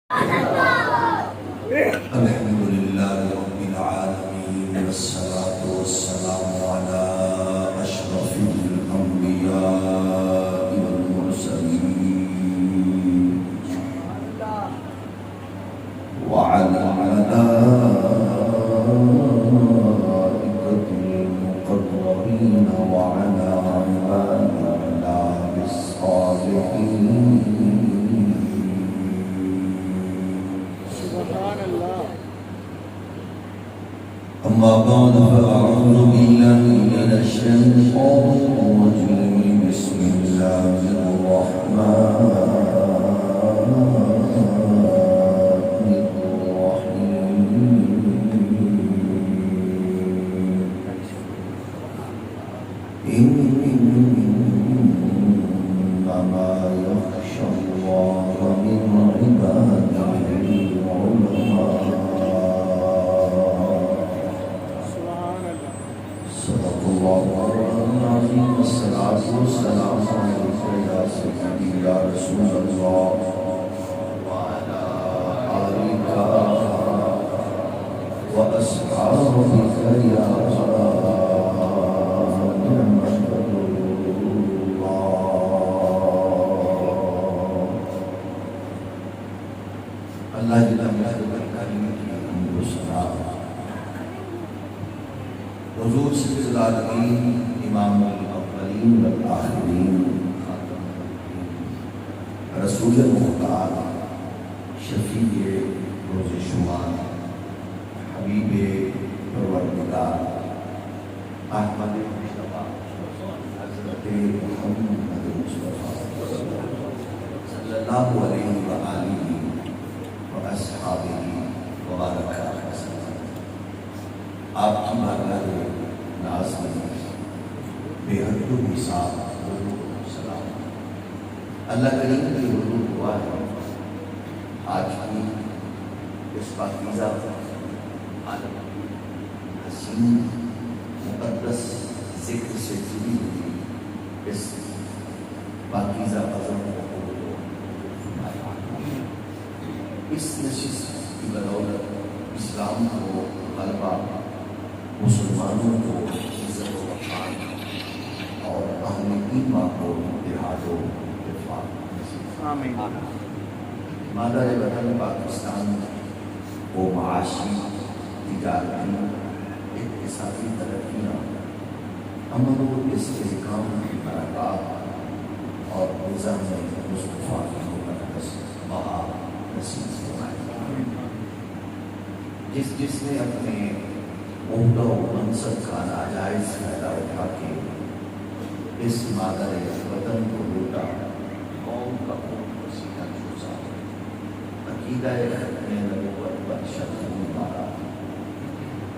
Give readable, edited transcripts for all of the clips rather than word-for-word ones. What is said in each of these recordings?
الحمد لله رب العالمين والصلاة والسلام على أشرف الأنبياء والمرسلين وعلى الملائكة المقربين وعلى عباد الله الصالحين. أما بعد فأعوذ بالله من الشيطان الرجيم. بسم الله الرحمن الرحيم. إنما يخشى الله من عباده العلماء. صدق الله العظيم. والصلاة والسلام عليك يا سيدي يا رسول الله وعلى آلك وأصحابك يا اللہ جل کریم کی حمد و ثنا حضور صلی اللہ علیہ وسلم امام الاولین والآخرین رسول مختار شفیع روز شمار حبیب پروردگار احمد مصطفیٰ حضرت محمد مصطفیٰ صلی اللہ علیہ وآلہ اصحابہ مبارک وسلم. آپ کی بارگاہ ناز میں بے حد و حساب سلام. اللہ کریم کی حضور دعا ہے آج کی اس پاکیزہ عالم حسین مقدس ذکر سے جڑی ہوئی اس پاکیزہ عظم اس نشست کی بدولت اسلام کو غلبہ، مسلمانوں کو عزت و وقار اور اہل ایمان کو اتحاد و اتفاق نصیب. مادر وطن پاکستان کو معاشی، تجارتی، اقتصادی ترقیاں، امن و استحکام کی برکات اور نظام مصطفیٰ کی مقدس بہار نصیب فرمائے. جس نے اپنے عہدہ و منصب کا ناجائز فائدہ اٹھا کے اس مادر وطن کو لوٹا، قوم کا خون پسینہ چوسا، عقیدہ ختم نبوت پر شتم مارا،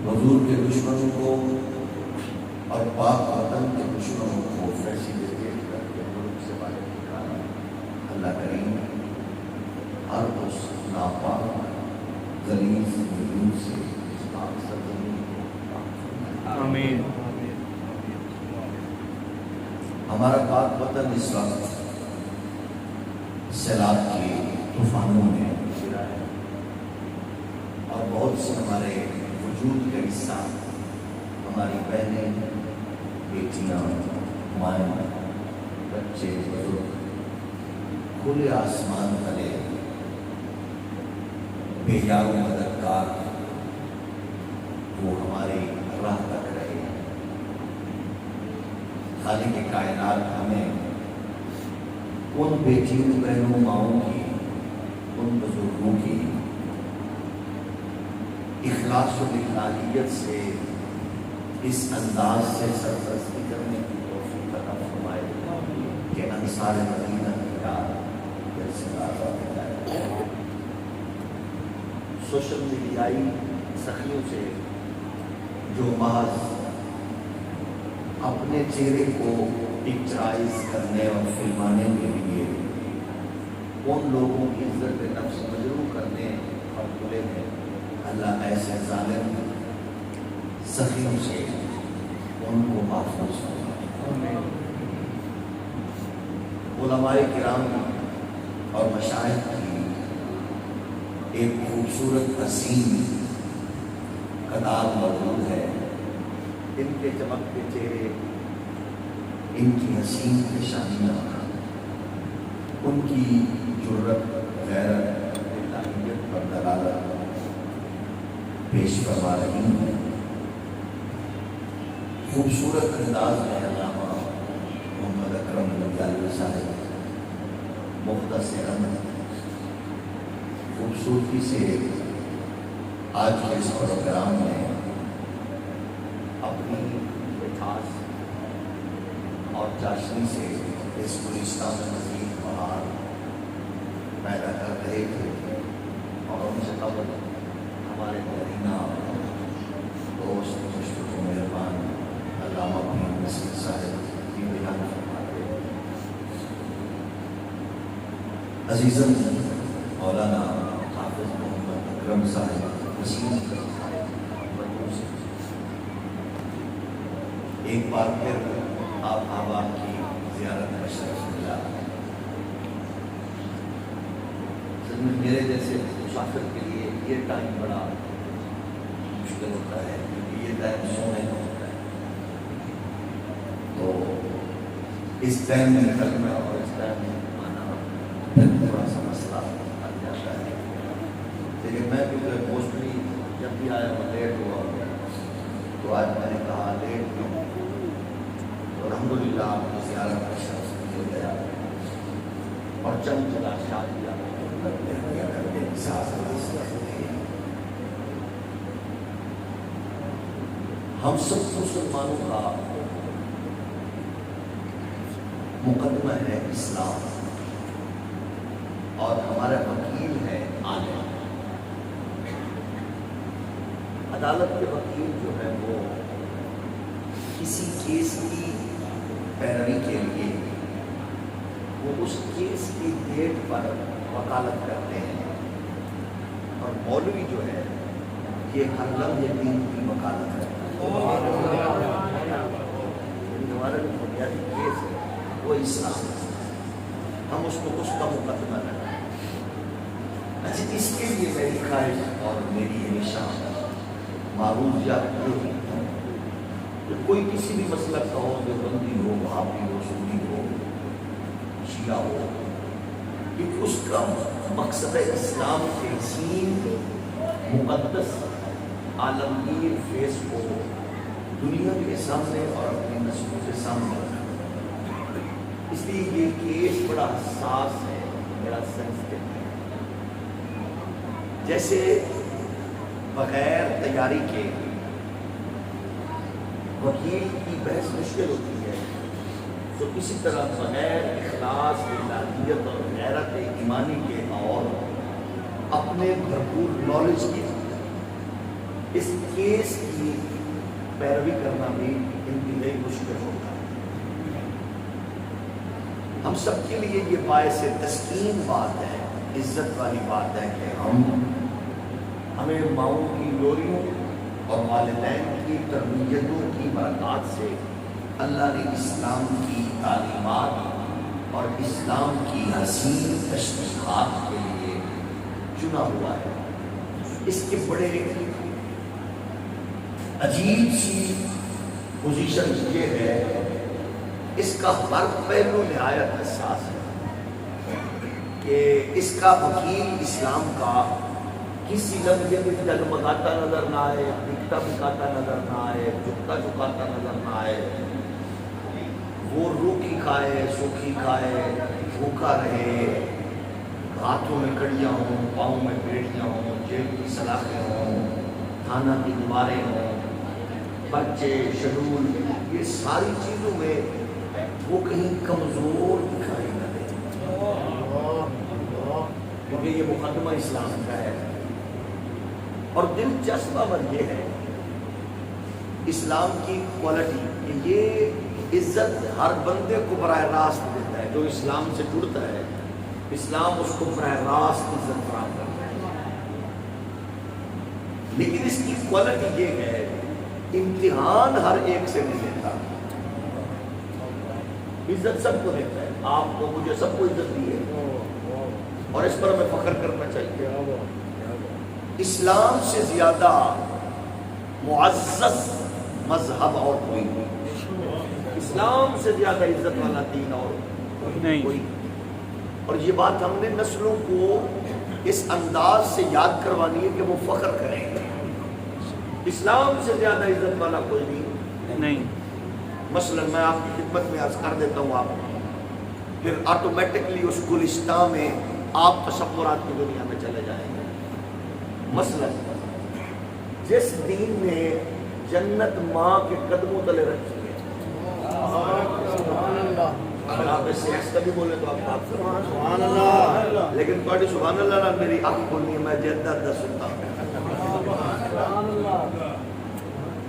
حضور کے دشمنوں کو اور پاک وطن کے دشمنوں کو پھانسی دے کر کے ملک سے باہر نکالا. اللہ کریم ہر اس ناپاک غلیظ وجود سے اس پاک سرزمین کو پاک فرمائے. آمین. ہمارا پاک وطن اس وقت سیلاب کے طوفانوں میں گھرا ہے اور بہت سے ہمارے وجود کا حصہ، ہماری بہنیں، بیٹیاں، مائیں، بچے، بزرگ کھلے آسمان تلے بے یار و مددگار وہ ہماری راہ تک رہے ہیں. خالق کائنات ہمیں ان بیٹیوں، بہنوں، ماؤں کی، ان بزرگوں کی اخلاص و اخلاقیت سے اس انداز سے سرپرستی کرنے کی توفیق عطا فرمائے کہ انصار مدینہ کی یاد دل سے تازہ ہو جائے. سوشل میڈیائی سخیوں سے جو محض اپنے چہرے کو پکچرائز کرنے اور فلمانے کے لیے ان لوگوں کی عزت نفس مجروح کرنے اور تلے ہیں، اللہ ایسے ظالم سخیوں سے ان کو محفوظ فرمائے. علماء کرام اور مشائخ کی ایک خوبصورت حسین قطار موجود ہے، ان کے چمکتے چہرے، ان کی حسین نشانیاں، ان کی جرت، غیرت، الہیت پر دلالت پیش فرما رہی ہیں۔ خوبصورت انداز میں علامہ محمد اکرم ننگیالوی صاحب مختصراً خوبصورتی سے آج کے اس پروگرام میں اپنی مٹھاس اور چاشنی سے اس گلستان میں مزید بہار پیدا کر رہے تھے، اور ان سے قبل ہمارے نرینہ دوست مشرف و مہربان علامہ پیر نصیر صاحب کی بیان فرماتے ہیں۔ عزیزاً مولانا حافظ محمد اکرم صاحب ایک بار پھر آپ احباب کی زیارت میں شرف ملا۔ میرے جیسے مسافر کے لیے یہ ٹائم بڑا مشکل ہوتا ہے، کیونکہ یہ ٹائم سونے کا ہوتا ہے، تو اس ٹائم میں نکلنا اور اس ٹائم میں آنا پھر تھوڑا سا مسئلہ آ جاتا ہے۔ لیکن میں کیونکہ موسٹلی جب بھی آیا ہوں لیٹ ہوا ہوں، تو آج میں نے کہا لیٹ کیوں، تو الحمدللہ آپ کی زیارت کا شرف مل گیا، اور چند تلاشات کیا کرنے کی ساتھ ہم سب مسلمانوں کا مقدمہ ہے اسلام، اور ہمارا وکیل ہے عالم۔ عدالت کے وکیل جو ہے وہ کسی کیس کی پیروی کے لیے وہ اس کیس کی ڈیٹ پر وکالت کرتے ہیں، اور مولوی جو ہے یہ ہر لمحے دین کی وکالت کرتا ہے۔ ہمارا جو بنیادی کیس ہے وہ اسلام ہے، ہم اس کو اس کا مقدمہ کرتے ہیں۔ اچھا، اس کے لیے میری خواہش اور میری ہمیشہ معروف یا کوئی کسی بھی مسلک کا ہو، دیوبندی ہو، وہابی ہو، سنی ہو، شیعہ ہو، کیونکہ اس کا مقصد ہے اسلام کے حسین مقدس عالمگیر فیس کو دنیا کے سامنے اور اپنی نسلوں کے سامنے رکھنا۔ اس لیے یہ کیس بڑا حساس ہے، بڑا سینسٹیو ہے۔ جیسے بغیر تیاری کے وکیل کی بحث مشکل ہوتی ہے، تو اسی طرح بغیر اخلاص، الہیت اور غیرت ایمانی کے اور اپنے بھرپور نالج کے اس کیس کی پیروی کرنا بھی انتہائی مشکل ہوتا ہے۔ ہم سب کے لیے یہ باعث تسکین بات ہے، عزت والی بات ہے کہ ہمیں ماؤں کی لوریوں اور والدین کی تربیتوں کی برکات سے اللہ نے اسلام کی تعلیمات اور اسلام کی حسین تشریحات کے لیے چنا ہوا ہے۔ اس کے بڑے عجیب سی پوزیشن یہ ہے، اس کا ہر پہلو نہایت حساس ہے کہ اس کا وکیل اسلام کا کسی لمحے بھی ڈگمگاتا نظر نہ آئے، بکتا بکاتا نظر نہ آئے، جھکتا جھکاتا نظر نہ آئے، وہ روکھی کھائے، سوکھی کھائے، بھوکا رہے، ہاتھوں میں کڑیاں ہوں، پاؤں میں بیڑیاں ہوں، جیب کی سلاخیں ہوں، تھانہ کی دیواریں ہوں، بچے، شڈول، یہ ساری چیزوں میں وہ کہیں کمزور دکھائی نہ دے، کیونکہ یہ مقدمہ اسلام کا ہے۔ اور دلچسپ امر یہ ہے اسلام کی کوالٹی کہ یہ عزت ہر بندے کو براہ راست دیتا ہے، جو اسلام سے جڑتا ہے اسلام اس کو براہ راست عزت فراہم کرتا ہے، لیکن اس کی کوالٹی یہ ہے امتحان ہر ایک سے نہیں دیتا، عزت سب کو دیتا ہے، آپ کو، مجھے، سب کو عزت دی ہے، اور اس پر ہمیں فخر کرنا چاہیے۔ اسلام سے زیادہ معزز مذہب اور کوئی نہیں، اسلام سے زیادہ عزت والا دین اور نہیں۔ کوئی۔ اور یہ بات ہم نے نسلوں کو اس انداز سے یاد کروانی ہے کہ وہ فخر کریں، اسلام سے زیادہ عزت والا کوئی نہیں۔ مثلا میں آپ کی خدمت میں عرض کر دیتا ہوں، آپ پھر آٹومیٹکلی اس گلستان میں آپ تصورات کی دنیا میں چلے جائیں گے۔ مثلا جس دین نے جنت ماں کے قدموں تلے رکھی ہے، اگر آپ اس سے ایس کبھی بولے تو آپ بات کریں سبحان اللہ، لیکن تھوڑی سبحان اللہ نہ میری آنکھ کھولنی ہے، میں جدت دا سنتا ہوں۔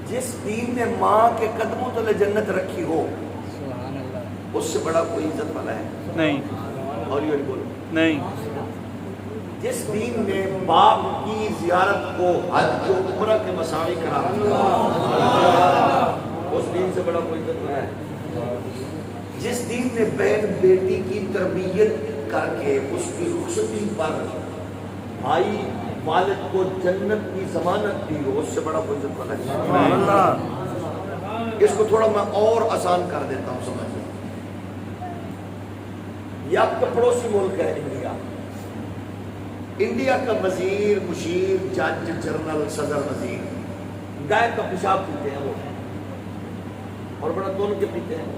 جس دین نے ماں کے قدموں تلے جنت رکھی ہو، اس سے بڑا کوئی عزت والا ہے نہیں، اور یہ بولو نہیں۔ جس دین نے باپ کی زیارت کو حج و عمرہ کے مساوی قرار دیا، اس دین سے بڑا کوئی عزت والا ہے۔ جس دین نے بہن بیٹی کی تربیت کر کے اس کی رخصتی پر بھائی والد کو جنت کی ضمانت دی ہو، اس سے بڑا کوئی عزت والا ہے۔ اس کو تھوڑا میں اور آسان کر دیتا ہوں، سمجھ لیں۔ یہ آپ کا پڑوسی ملک ہے انڈیا، انڈیا کا وزیر، مشیر، جج، جنرل، صدر، وزیر گائے کا پیشاب پیتے ہیں وہ، اور بڑا تون کے پیتے ہیں،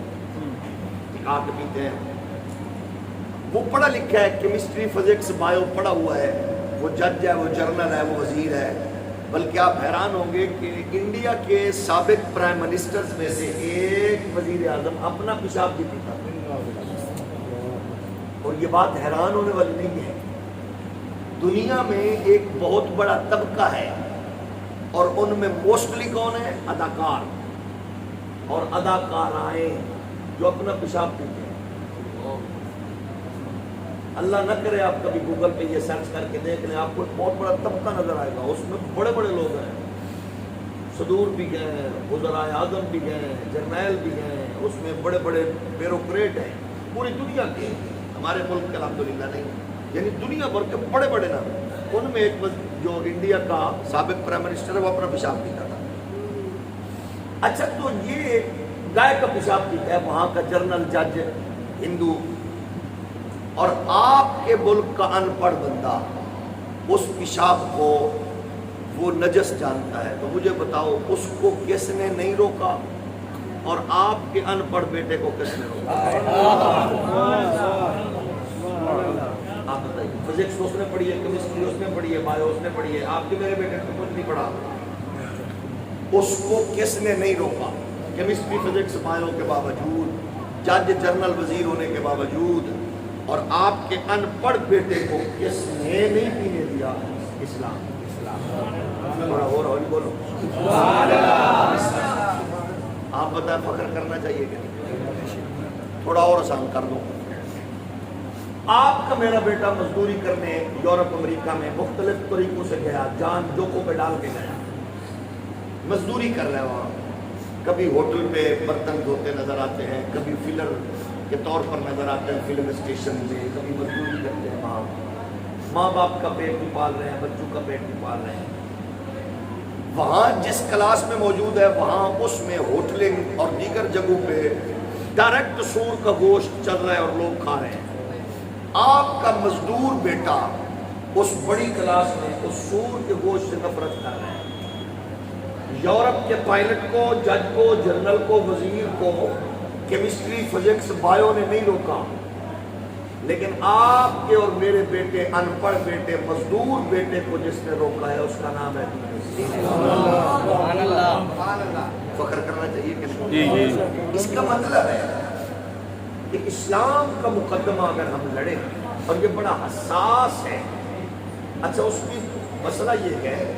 ٹکا کے پیتے ہیں۔ وہ پڑھا لکھا ہے، کیمسٹری، فزکس، بایو پڑھا ہوا ہے، وہ جج ہے، وہ جنرل ہے، وہ وزیر ہے۔ بلکہ آپ حیران ہوں گے کہ انڈیا کے سابق پرائم منسٹرز میں سے ایک وزیر اعظم اپنا پیشاب بھی پیتا ہے۔ اور یہ بات حیران ہونے والی نہیں ہے، دنیا میں ایک بہت بڑا طبقہ ہے، اور ان میں موسٹلی کون ہے؟ اداکار اور اداکارائیں جو اپنا پیشاب پیتے ہیں۔ اللہ نہ کرے آپ کبھی گوگل پہ یہ سرچ کر کے دیکھ لیں، آپ کو ایک بہت بڑا طبقہ نظر آئے گا، اس میں بڑے بڑے لوگ ہیں، صدور بھی گئے، وزرائے اعظم بھی گئے، جرنیل بھی گئے، اس میں بڑے بڑے بیوروکریٹ ہیں پوری دنیا کے، ہمارے ملک کے الحمدللہ نہیں، یعنی دنیا بھر کے بڑے بڑے نام۔ ان میں ایک جو انڈیا کا سابق پرائم منسٹر ہے، وہ اپنا پیشاب پیتا تھا۔ اچھا، تو یہ گائے کا پیشاب پیتا ہے وہاں کا جنرل، جج، ہندو، اور آپ کے ملک کا ان پڑھ بندہ اس پیشاب کو وہ نجس جانتا ہے، تو مجھے بتاؤ اس کو کس نے نہیں روکا، اور آپ کے ان پڑھ بیٹے کو کس نے روکا؟ آپ بتائیے، فزکس اس نے پڑھی ہے، کیمسٹری اس نے پڑھی ہے، بایو اس نے پڑھی ہے، آپ کے میرے بیٹے کو کچھ نہیں پڑھا، اس کو کس نے نہیں روکا؟ کیمسٹری، فزکس، بایو کے باوجود، جج، جنرل، وزیر ہونے کے باوجود، اور آپ کے ان پڑھ بیٹے کو کس نے نہیں پینے دیا؟ اسلام۔ تھوڑا اور بولو، آپ بتائیں فخر کرنا چاہیے کہ تھوڑا اور آسان کر دو۔ آپ کا میرا بیٹا مزدوری کرنے یورپ، امریکہ میں مختلف طریقوں سے گیا، جان جوکوں پہ ڈال کے گیا، مزدوری کر رہے ہیں وہاں، کبھی ہوٹل پہ برتن دھوتے نظر آتے ہیں، کبھی فلر کے طور پر نظر آتے ہیں فلم اسٹیشن میں، کبھی مزدوری کرتے ہیں وہاں، ماں باپ کا پیٹ بھی پال رہے ہیں، بچوں کا پیٹ بھی پال رہے ہیں۔ وہاں جس کلاس میں موجود ہے، وہاں اس میں ہوٹلنگ اور دیگر جگہوں پہ ڈائریکٹ سور کا گوشت چل رہا ہے اور لوگ کھا رہے ہیں۔ آپ کا مزدور بیٹا اس بڑی کلاس میں اس سور کے گوشت سے نفرت کر رہا ہے۔ یورپ کے پائلٹ کو، جج کو، جنرل کو، وزیر کو کیمسٹری، فزکس، بایو نے نہیں روکا، لیکن آپ کے اور میرے بیٹے، ان پڑھ بیٹے، مزدور بیٹے کو جس نے روکا ہے، اس کا نام ہے فخر کرنا چاہیے کہ نہیں؟ اس کا مطلب ہے کہ اسلام کا مقدمہ اگر ہم لڑیں، اور یہ بڑا حساس ہے۔ اچھا، اس کی مسئلہ یہ ہے،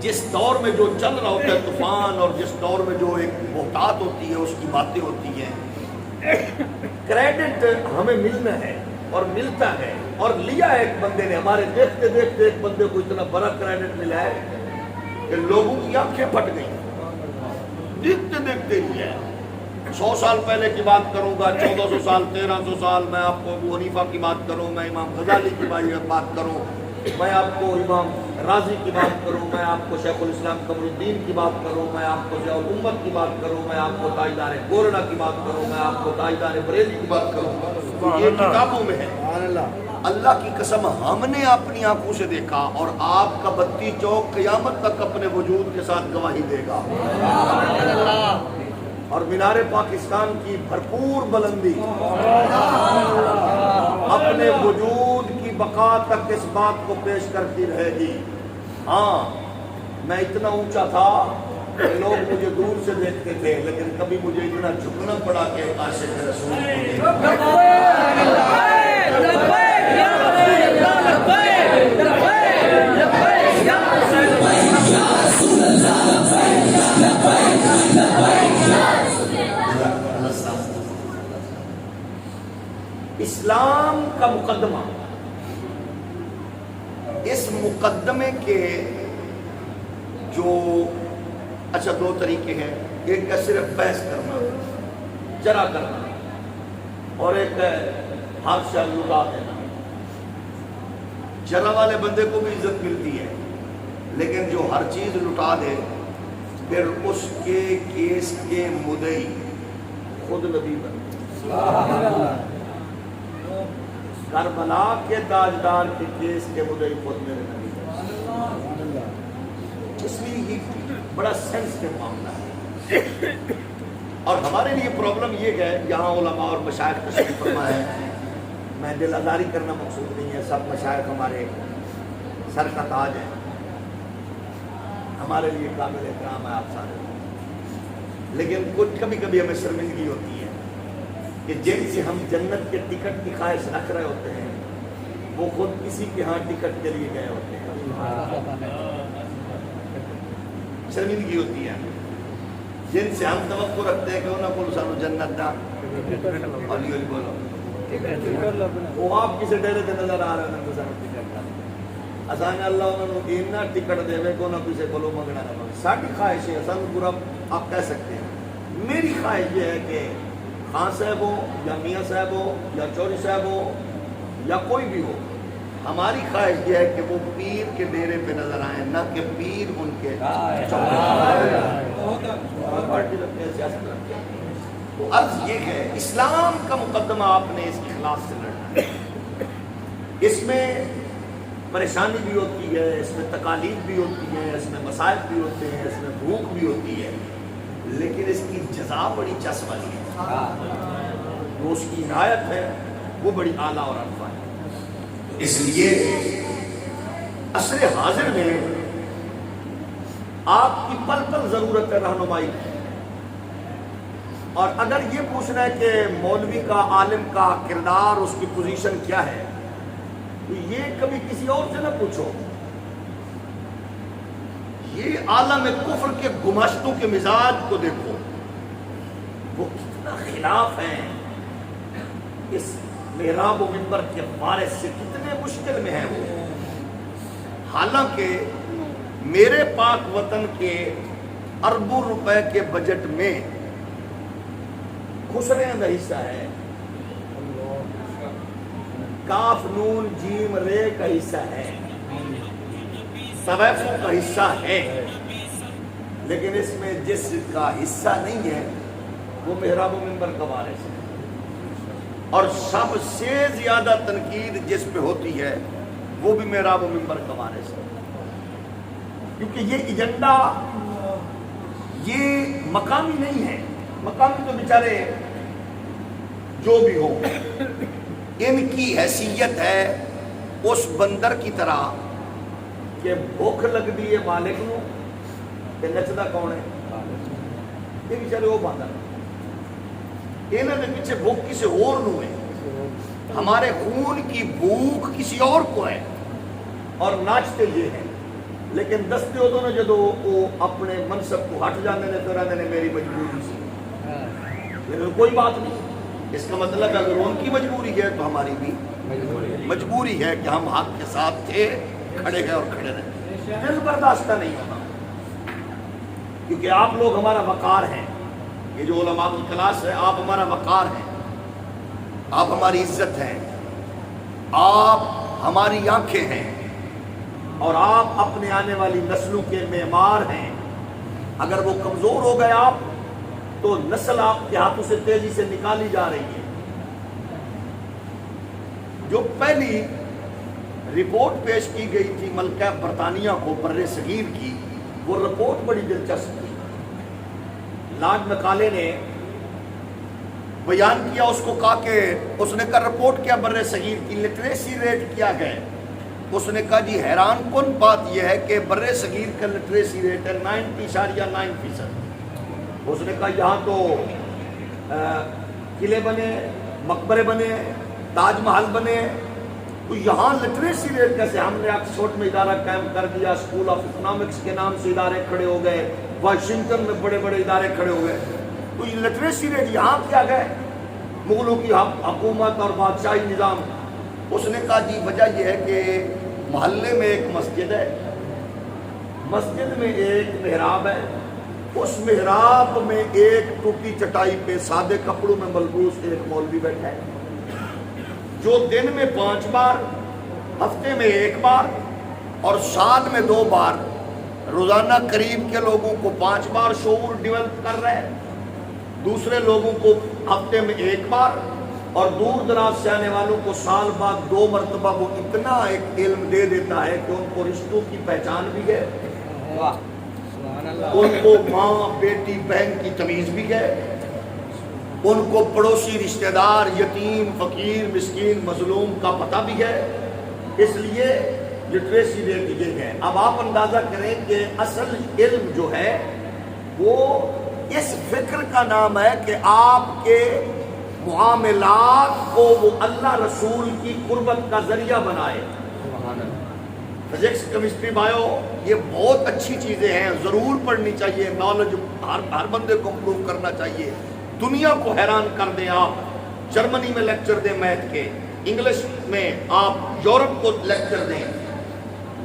جس دور میں جو چل رہا ہوتا ہے طوفان، اور جس دور میں جو ایک بہتات ہوتی ہے، اس کی باتیں ہوتی ہیں، کریڈٹ ہمیں ملنا ہے اور ملتا ہے، اور لیا ہے ایک بندے نے، ہمارے دیکھتے دیکھتے ایک بندے کو اتنا بڑا کریڈٹ ملا ہے کہ لوگوں کی آنکھیں پھٹ گئی، دیکھتے دیکھتے لیا ہے۔ 100 سال پہلے کی بات کروں گا، 1400 سال، 1300 سال، میں آپ کو ابو حنیفہ کی بات کروں، میں امام غزالی کی بات کروں، میں آپ کو امام راضی کی بات کروں، میں آپ کو شیخ الاسلام قمر الدین کی بات کروں، میں آپ کو ضیاء الامت کی بات کروں، میں آپ کو تاجدار گورنا کی بات کروں، میں آپ کو تاجدار بریلی کی بات کروں، تو یہ کتابوں میں ہے۔ اللہ کی قسم ہم نے اپنی آنکھوں سے دیکھا، اور آپ کا بتی چوک قیامت تک اپنے وجود کے ساتھ گواہی دے گا۔ اور مینار پاکستان کی بھرپور بلندی اپنے وجود کی بقا تک اس بات کو پیش کرتی رہے گی۔ ہاں، میں اتنا اونچا تھا کہ لوگ مجھے دور سے دیکھتے تھے، لیکن کبھی مجھے اتنا جھکنا پڑا کہ عاشق رسول کو اسلام کا مقدمہ، اس مقدمے کے جو اچھا دو طریقے ہیں، ایک کا صرف بحث کرنا، جرا کرنا، اور ایک ہے حادثہ لٹا دینا۔ جرا والے بندے کو بھی عزت ملتی ہے، لیکن جو ہر چیز لٹا دے پھر اس کے کیس کے مدعی خود نبی بنتے۔ کربلا کے تاجدار کے کیس کے مدعی خود میرے نبی بنتے۔ اس لیے یہ بڑا سینسٹیو معاملہ ہے، اور ہمارے لیے پرابلم یہ ہے، یہاں علماء اور مشائخ تشریف فرما ہے، میں دل آزاری کرنا مقصود نہیں ہے، سب مشائخ ہمارے سر کا تاج ہے، ہمارے لیے قابل احترام ہے آپ سارے، لیکن کچھ کبھی کبھی ہمیں شرمندگی ہوتی ہے کہ جن سے ہم جنت کے ٹکٹ کی خواہش رکھ رہے ہوتے ہیں وہ خود کسی کے ہاں ٹکٹ کے لیے گئے ہوتے ہیں۔ شرمندگی ہوتی ہے جن سے ہم توقع رکھتے ہیں کہ انہوں نے سانو جنت دا علی علی بولو، وہ آپ کسی ڈیرے سے نظر آ رہے ہیں سانو ٹکٹ دا، اسان اللہ انہوں نے اینا ٹکٹ دے کہ انہوں نے کسی کو منگنا نہ منگنا۔ ساری خواہش ہے، سانو پورا آپ کہہ سکتے ہیں، میری خواہش یہ ہے کہ خان صاحب ہو یا میاں صاحب ہو یا چوری صاحب ہو یا کوئی بھی ہو، ہماری خواہش یہ ہے کہ وہ پیر کے ڈیرے پہ نظر آئیں، نہ کہ پیر ان کے پارٹی رکھتے ہیں، سیاست رکھتے ہیں۔ تو عرض یہ ہے، اسلام کا مقدمہ آپ نے اس اخلاص سے لڑنا ہے۔ اس میں پریشانی بھی ہوتی ہے، اس میں تکالیف بھی ہوتی ہے، اس میں مصائب بھی ہوتے ہیں، اس میں بھوک بھی ہوتی ہے، لیکن اس کی جزا بڑی چس والی ہے، جو اس کی عنایت ہے وہ بڑی اعلیٰ اور عرفہ ہے۔ اس لیے عصر حاضر میں آپ کی پل پل ضرورت ہے رہنمائی کی، اور اگر یہ پوچھنا ہے کہ مولوی کا، عالم کا کردار، اس کی پوزیشن کیا ہے، تو یہ کبھی کسی اور سے نہ پوچھو، یہ عالم کفر کے گماشتوں کے مزاج کو دیکھو، وہ کتنا خلاف ہیں، اس محراب و منبر کے وارث سے کتنے مشکل میں ہیں وہ، حالانکہ میرے پاک وطن کے اربوں روپے کے بجٹ میں خسرے کا حصہ ہے، کاف نون جیم رے کا حصہ ہے، سویفوں کا حصہ ہے، لیکن اس میں جس کا حصہ نہیں ہے وہ محراب و منبر کا وارث ہے، اور سب سے زیادہ تنقید جس پہ ہوتی ہے وہ بھی محراب و منبر کا وارث ہے، کیونکہ یہ ایجنڈا یہ مقامی نہیں ہے، مقامی تو بیچارے جو بھی ہو، ان کی حیثیت ہے اس بندر کی طرح کہ بھوک لگ دی ہے مالک نو کہ نچدا کون ہے، یہ بیچارے وہ باندر، انہوں نے پیچھے بھوک کسی اور نو ہے، ہمارے خون کی بھوک کسی اور کو ہے، اور ناچتے یہ ہیں، لیکن دستے ادو نے جدو وہ اپنے منصب کو ہٹ جانے نے پھر آنے نے میری مجبوری سی، لیکن کوئی بات نہیں، اس کا مطلب اگر ان کی مجبوری ہے تو ہماری بھی مجبوری ہے کہ ہم حق کے ساتھ تھے، کھڑے گئے اور کھڑے رہے، دل برداشتہ نہیں ہونا، کیونکہ آپ لوگ ہمارا وقار ہیں، یہ جو علماء کی کلاس ہے آپ ہمارا وقار ہیں، آپ ہماری عزت ہیں، آپ ہماری آنکھیں ہیں، اور آپ اپنے آنے والی نسلوں کے معمار ہیں. اگر وہ کمزور ہو گئے آپ تو نسل آپ کے ہاتھوں سے تیزی سے نکالی جا رہی ہے. جو پہلی رپورٹ پیش کی گئی تھی ملکہ برطانیہ کو بر صغیر کی، وہ رپورٹ بڑی دلچسپ تھی. لارڈ مکالے نے بیان کیا، اس کو کہا کہ اس نے کہا رپورٹ کیا بر صغیر کی لٹریسی ریٹ کیا گئے. اس نے کہا جی حیران کن بات یہ ہے کہ بر صغیر کا لٹریسی ریٹ ہے 90.9%. اس نے کہا یہاں تو قلعے بنے، مقبرے بنے، تاج محل بنے، تو یہاں لٹریسی ریٹ کیسے؟ ہم نے آکسفورڈ میں ادارہ قائم کر دیا، اسکول آف اکنامکس کے نام سے ادارے کھڑے ہو گئے، واشنگٹن میں بڑے بڑے ادارے کھڑے ہو گئے، تو یہ لٹریسی ریٹ یہاں کیا گئے؟ مغلوں کی حکومت اور بادشاہی نظام. اس نے کہا جی وجہ یہ ہے کہ محلے میں ایک مسجد ہے، مسجد میں ایک محراب ہے، اس محراب میں ایک ٹوٹی چٹائی پہ سادے کپڑوں میں ملبوس ایک مولوی بیٹھا ہے، جو دن میں 5 بار، ہفتے میں 1 بار اور سال میں 2 بار روزانہ قریب کے لوگوں کو 5 بار شعور ڈیولپ کر رہے ہیں، دوسرے لوگوں کو ہفتے میں 1 بار، اور دور دراز سے آنے والوں کو سال بعد 2 مرتبہ وہ اتنا ایک علم دے دیتا ہے کہ ان کو رشتوں کی پہچان بھی ہے، ان کو ماں بیٹی بہن کی تمیز بھی ہے، ان کو پڑوسی رشتہ دار یتیم فقیر مسکین مظلوم کا پتہ بھی ہے. اس لیے لٹریسی ریٹ یہ ہے. اب آپ اندازہ کریں کہ اصل علم جو ہے وہ اس فکر کا نام ہے کہ آپ کے معاملات کو وہ اللہ رسول کی قربت کا ذریعہ بنائے. فزکس کیمسٹری بایو یہ بہت اچھی چیزیں ہیں، ضرور پڑھنی چاہیے، نالج ہر بندے کو امپروو کرنا چاہیے. دنیا کو حیران کر دیں. آپ جرمنی میں لیکچر دیں میتھ کے، انگلش میں آپ یورپ کو لیکچر دیں،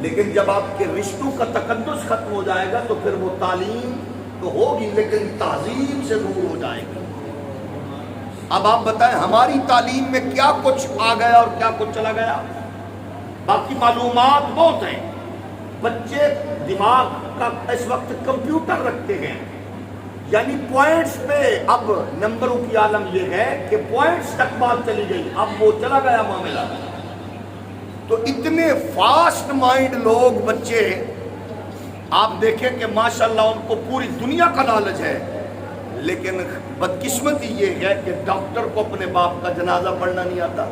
لیکن جب آپ کے رشتوں کا تقدس ختم ہو جائے گا تو پھر وہ تعلیم تو ہوگی لیکن تہذیب سے دور ہو جائے گی. اب آپ بتائیں ہماری تعلیم میں کیا کچھ آ گیا اور کیا کچھ چلا گیا؟ باقی معلومات بہت ہیں. بچے دماغ کا اس وقت کمپیوٹر رکھتے ہیں، یعنی پوائنٹس پہ اب نمبروں کی عالم یہ ہے کہ پوائنٹس تک بات چلی گئی، اب وہ چلا گیا معاملہ. تو اتنے فاسٹ مائنڈ لوگ بچے آپ دیکھیں کہ ماشاءاللہ ان کو پوری دنیا کا نالج ہے، لیکن بدقسمتی یہ ہے کہ ڈاکٹر کو اپنے باپ کا جنازہ پڑھنا نہیں آتا،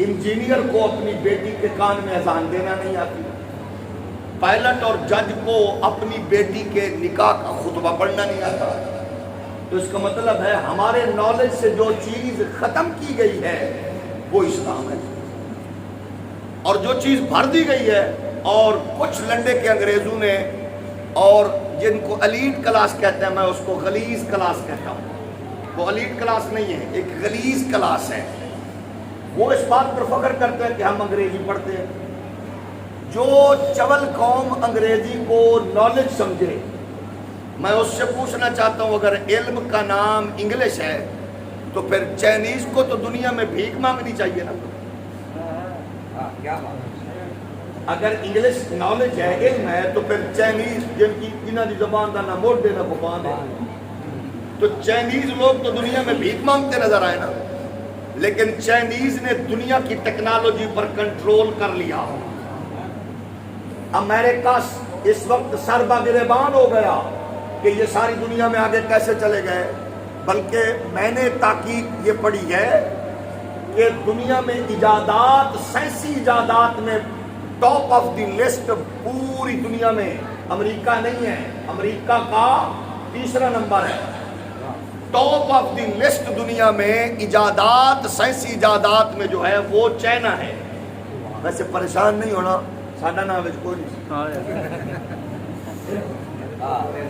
انجینئر کو اپنی بیٹی کے کان میں اذان دینا نہیں آتی، پائلٹ اور جج کو اپنی بیٹی کے نکاح کا خطبہ پڑھنا نہیں آتا. تو اس کا مطلب ہے ہمارے نالج سے جو چیز ختم کی گئی ہے وہ اسلام ہے، اور جو چیز بھر دی گئی ہے اور کچھ لنڈے کے انگریزوں نے، اور جن کو الیٹ کلاس کہتے ہیں، میں اس کو غلیظ کلاس کہتا ہوں، وہ الیٹ کلاس نہیں ہے، ایک غلیظ کلاس ہے. وہ اس بات پر فخر کرتے ہیں کہ ہم انگریزی پڑھتے ہیں. جو چول قوم انگریزی کو نالج سمجھے، میں اس سے پوچھنا چاہتا ہوں اگر علم کا نام انگلش ہے تو پھر چائنیز کو تو دنیا میں بھیک مانگنی چاہیے نا. اگر انگلش نالج ہے، علم ہے، تو پھر چائنیز جن کی انہاں دی زبان دا نہ موڈے نہ بپان ہے، تو چائنیز لوگ تو دنیا میں بھیک مانگتے نظر آئے نا. لیکن چائنیز نے دنیا کی ٹیکنالوجی پر کنٹرول کر لیا. امریکہ اس وقت سربا گریبان ہو گیا کہ یہ ساری دنیا میں آگے کیسے چلے گئے. بلکہ میں نے تحقیق یہ پڑھی ہے کہ دنیا میں ایجادات، سائنسی ایجادات میں ٹاپ آف دی لسٹ پوری دنیا میں امریکہ نہیں ہے، امریکہ کا 3را نمبر ہے. ٹاپ آف دی لسٹ دنیا میں ایجادات، سائنسی ایجادات میں جو ہے وہ چائنا ہے. ویسے پریشان نہیں ہونا، ساڈا نام کوئی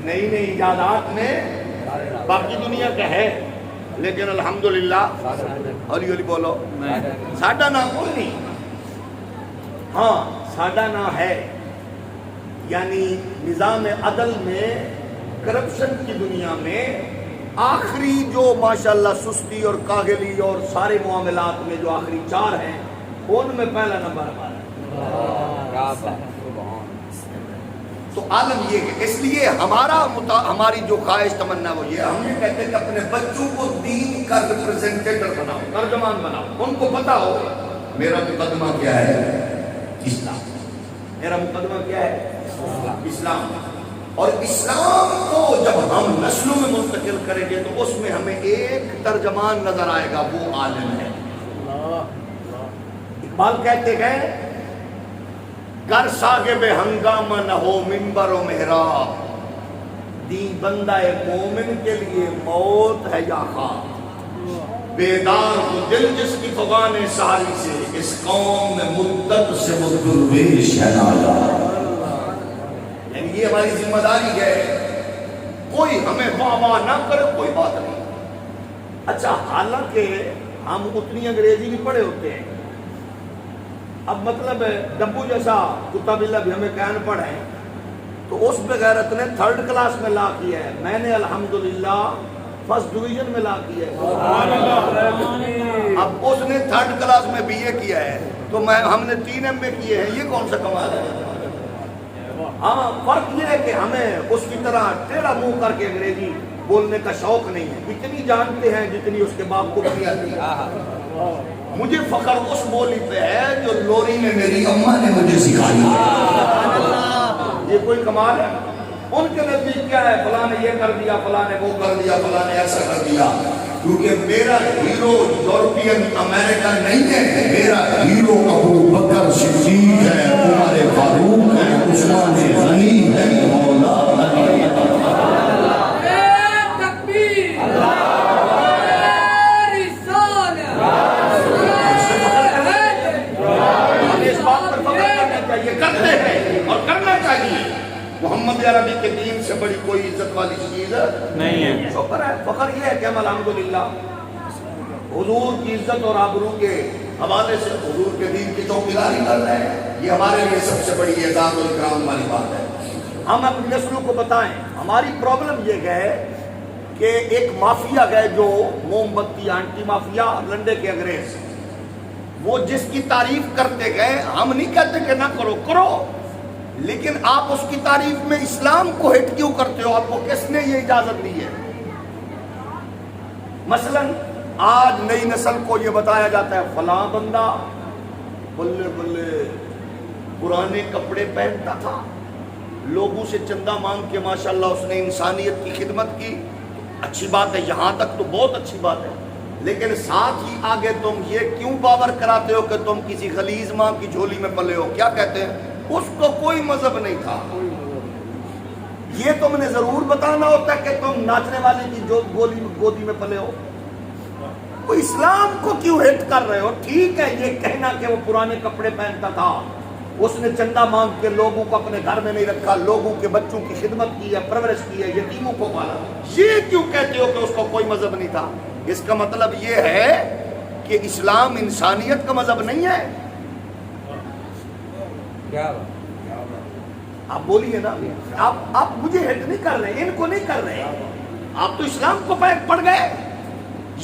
نہیں نئی ایجادات میں باقی دنیا کا ہے، لیکن الحمدللہ ہولی ہولی بولو، ساڈا نام کوئی نہیں. ہاں ساڈا نام ہے، یعنی نظام عدل میں، کرپشن کی دنیا میں آخری جو ماشاءاللہ سستی اور کاہلی اور سارے معاملات میں جو آخری 4 ہیں ان میں پہلا نمبر ہمارا ہے. تو عالم یہ ہے. اس لیے ہماری جو خواہش تمنا وہ یہ ہم یہ کہتے ہیں کہ اپنے بچوں کو دین کا ریپرزینٹیٹر بناؤ, ترجمان بناؤ. ان کو پتا ہو میرا مقدمہ کیا ہے, اسلام. میرا مقدمہ کیا ہے, اسلام. اور اسلام کو جب ہم نسلوں میں منتقل کریں گے تو اس میں ہمیں ایک ترجمان نظر آئے گا, وہ عالم ہے. اقبال کہتے گئے گر صاحب ہنگامہ نہ ہو منبر و محراب, دین بندہ مومن کے لیے موت ہے یا خواب. بیدار ہو دل جس کی فغان ساری سے, اس قوم میں مدت سے مدرویش ہے نالا. یعنی یہ ہماری ذمہ داری ہے. کوئی ہمیں واہ واہ نہ کرے کوئی بات نہیں. اچھا حالانکہ ہم اتنی انگریزی بھی پڑھے ہوتے ہیں. اب مطلب ڈبو جیسا کتا بلا بھی ہمیں کہنا پڑ ہے تو اس بغیرت نے 3rd کلاس میں لا کیا ہے, میں نے الحمدللہ 1st ڈویژن میں لا کیا ہے. اب اس نے 3rd کلاس میں BA کیا ہے تو ہم نے 3 MA کیے ہیں. یہ کون سا کمال ہے. ہاں فرق یہ ہے کہ ہمیں اس کی طرح ٹیڑھا منہ کر کے انگریزی بولنے کا شوق نہیں ہے. اتنی جانتے ہیں جتنی اس کے باپ کو بھی آتی ہے. مجھے فخر اس بولی پہ ہے جو لوری میں میری اماں نے مجھے سکھائی ہے. یہ کوئی کمال ہے. ان کے نزدیک کیا ہے, فلاں نے یہ کر دیا, فلاں نے وہ کر دیا, فلاں نے ایسا کر دیا. کیونکہ میرا ہیرو یورپین امریکہ نہیں ہے, میرا ہیرو ابو بکر صدیق ہے, عمر فاروق ہے, عثمان غنی ہے, مولا علی. کرتے ہیں اور کرنا چاہیے. محمد عربی کے دین سے بڑی کوئی عزت والی چیز نہیں ہے. شکر ہے, فخر یہ ہے کہ ہم الحمدللہ حضور کی عزت اور آبرو کے حوالے سے حضور کے دین کی چوکیداری کر رہے ہیں. یہ ہمارے لیے سب سے بڑی اعزاز اور اکرام والی بات ہے. ہم اپنی نسلوں کو بتائیں. ہماری پرابلم یہ ہے کہ ایک مافیا گئے جو موم بتی آنٹی مافیا, لنڈے کے انگریز, وہ جس کی تعریف کرتے گئے. ہم نہیں کہتے کہ نہ کرو, کرو, لیکن آپ اس کی تعریف میں اسلام کو ہٹ کیوں کرتے ہو؟ آپ کو کس نے یہ اجازت دی ہے؟ مثلا آج نئی نسل کو یہ بتایا جاتا ہے فلاں بندہ بلے بلے پرانے کپڑے پہنتا تھا, لوگوں سے چندہ مانگ کے ماشاءاللہ اس نے انسانیت کی خدمت کی. اچھی بات ہے, یہاں تک تو بہت اچھی بات ہے, لیکن ساتھ ہی آگے تم یہ کیوں باور کراتے ہو کہ تم کسی غلیظ ماں کی جھولی میں پلے ہو؟ کیا کہتے ہیں, اس کو کوئی مذہب نہیں تھا. یہ تم نے ضرور بتانا ہوتا ہے کہ تم ناچنے والے کی گودی میں پلے ہو. وہ اسلام کو کیوں ہٹ کر رہے ہو؟ ٹھیک ہے یہ کہنا کہ وہ پرانے کپڑے پہنتا تھا, اس نے چندہ مانگ کے لوگوں کو اپنے گھر میں نہیں رکھا, لوگوں کے بچوں کی خدمت کی ہے, پرورش کی ہے, یتیموں کو پالا, یہ کیوں کہتے ہو کہ اس کو کوئی مذہب نہیں تھا؟ اس کا مطلب یہ ہے کہ اسلام انسانیت کا مذہب نہیں ہے. آپ بولیے نا, آپ مجھے ہٹ نہیں کر رہے, ان کو نہیں کر رہے, آپ تو اسلام کو پیک پڑ گئے.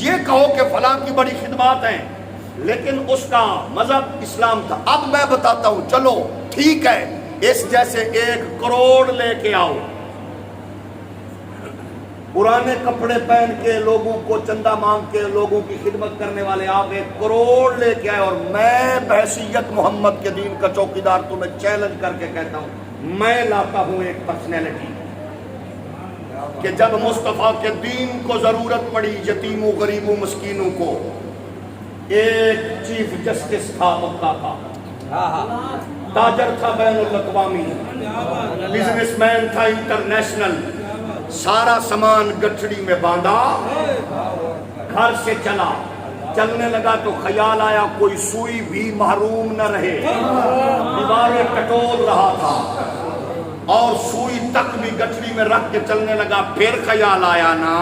یہ کہو کہ فلاں کی بڑی خدمات ہیں لیکن اس کا مذہب اسلام تھا. اب میں بتاتا ہوں, چلو ٹھیک ہے, اس جیسے 1 کروڑ لے کے آؤ, پرانے کپڑے پہن کے لوگوں کو چندہ مانگ کے لوگوں کی خدمت کرنے والے آپ 1 کروڑ لے کے آئے, اور میں بحیثیت محمد کے دین کا چوکیدار تمہیں چیلنج کر کے کہتا ہوں, میں لاتا ہوں ایک پرسنالٹی کہ جب مصطفیٰ کے دین کو ضرورت پڑی یتیموں غریبوں مسکینوں کو, ایک چیف جسٹس تھا مکہ کا, تاجر تھا بین الاقوامی, بزنس مین تھا انٹرنیشنل, سارا سامان گٹھڑی میں باندھا, گھر سے چلنے لگا تو خیال آیا کوئی سوئی بھی محروم نہ رہے, دیواریں ٹٹول رہا تھا اور سوئی تک بھی گٹھڑی میں رکھ کے چلنے لگا. پھر خیال آیا نا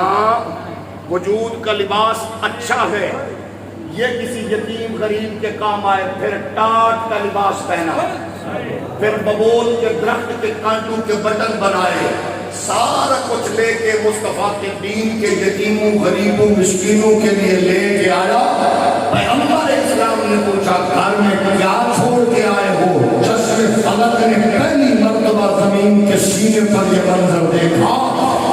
وجود کا لباس اچھا ہے, یہ کسی یتیم غریب کے کام آئے, پھر ٹاٹ کا لباس پہنا, پھر ببول کے درخت کے کانٹوں کے بٹن بنائے, سارا کچھ لے کے مصطفیٰ کے دین کے یتیموں غریبوں مسکینوں کے لیے لے کے آیا. پیغمبر اسلام نے پوچھا گھر میں کیا چھوڑ کے آئے ہو؟ جشن فلک زمین کے سینے پر یہ منظر دیکھا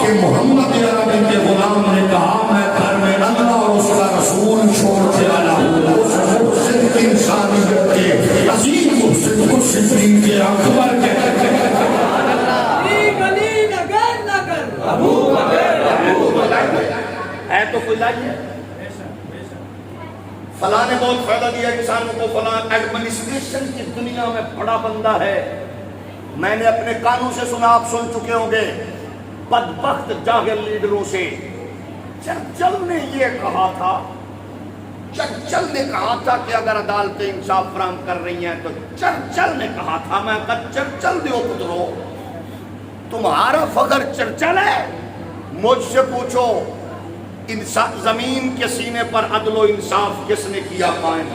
کہ محمد عربی کے غلام نے کہا میں گھر میں اللہ اور اس کا رسول چھوڑ کے آیا ہوں، اس محسن کی انسانیت کے عظیم محسن کو صدیق اکبر کہتے ہیں۔ ہے تو کوئی لائیے فلاں نے بہت فائدہ دیا انسانوں کو، فلاں ایڈمنسٹریشن کی دنیا میں بڑا بندہ ہے۔ میں نے اپنے کانوں سے سنا، آپ سن چکے ہوں گے بدبخت جاہل لیڈروں سے۔ چرچل نے یہ کہا تھا، چرچل نے کہا تھا کہ اگر عدالتیں انصاف فراہم کر رہی ہیں تو چرچل نے کہا تھا، میں کہا چرچل دیو پترو تمہارا فخر چرچل ہے؟ مجھ سے پوچھو زمین کے سینے پر عدل و انصاف کس نے کیا قائم؟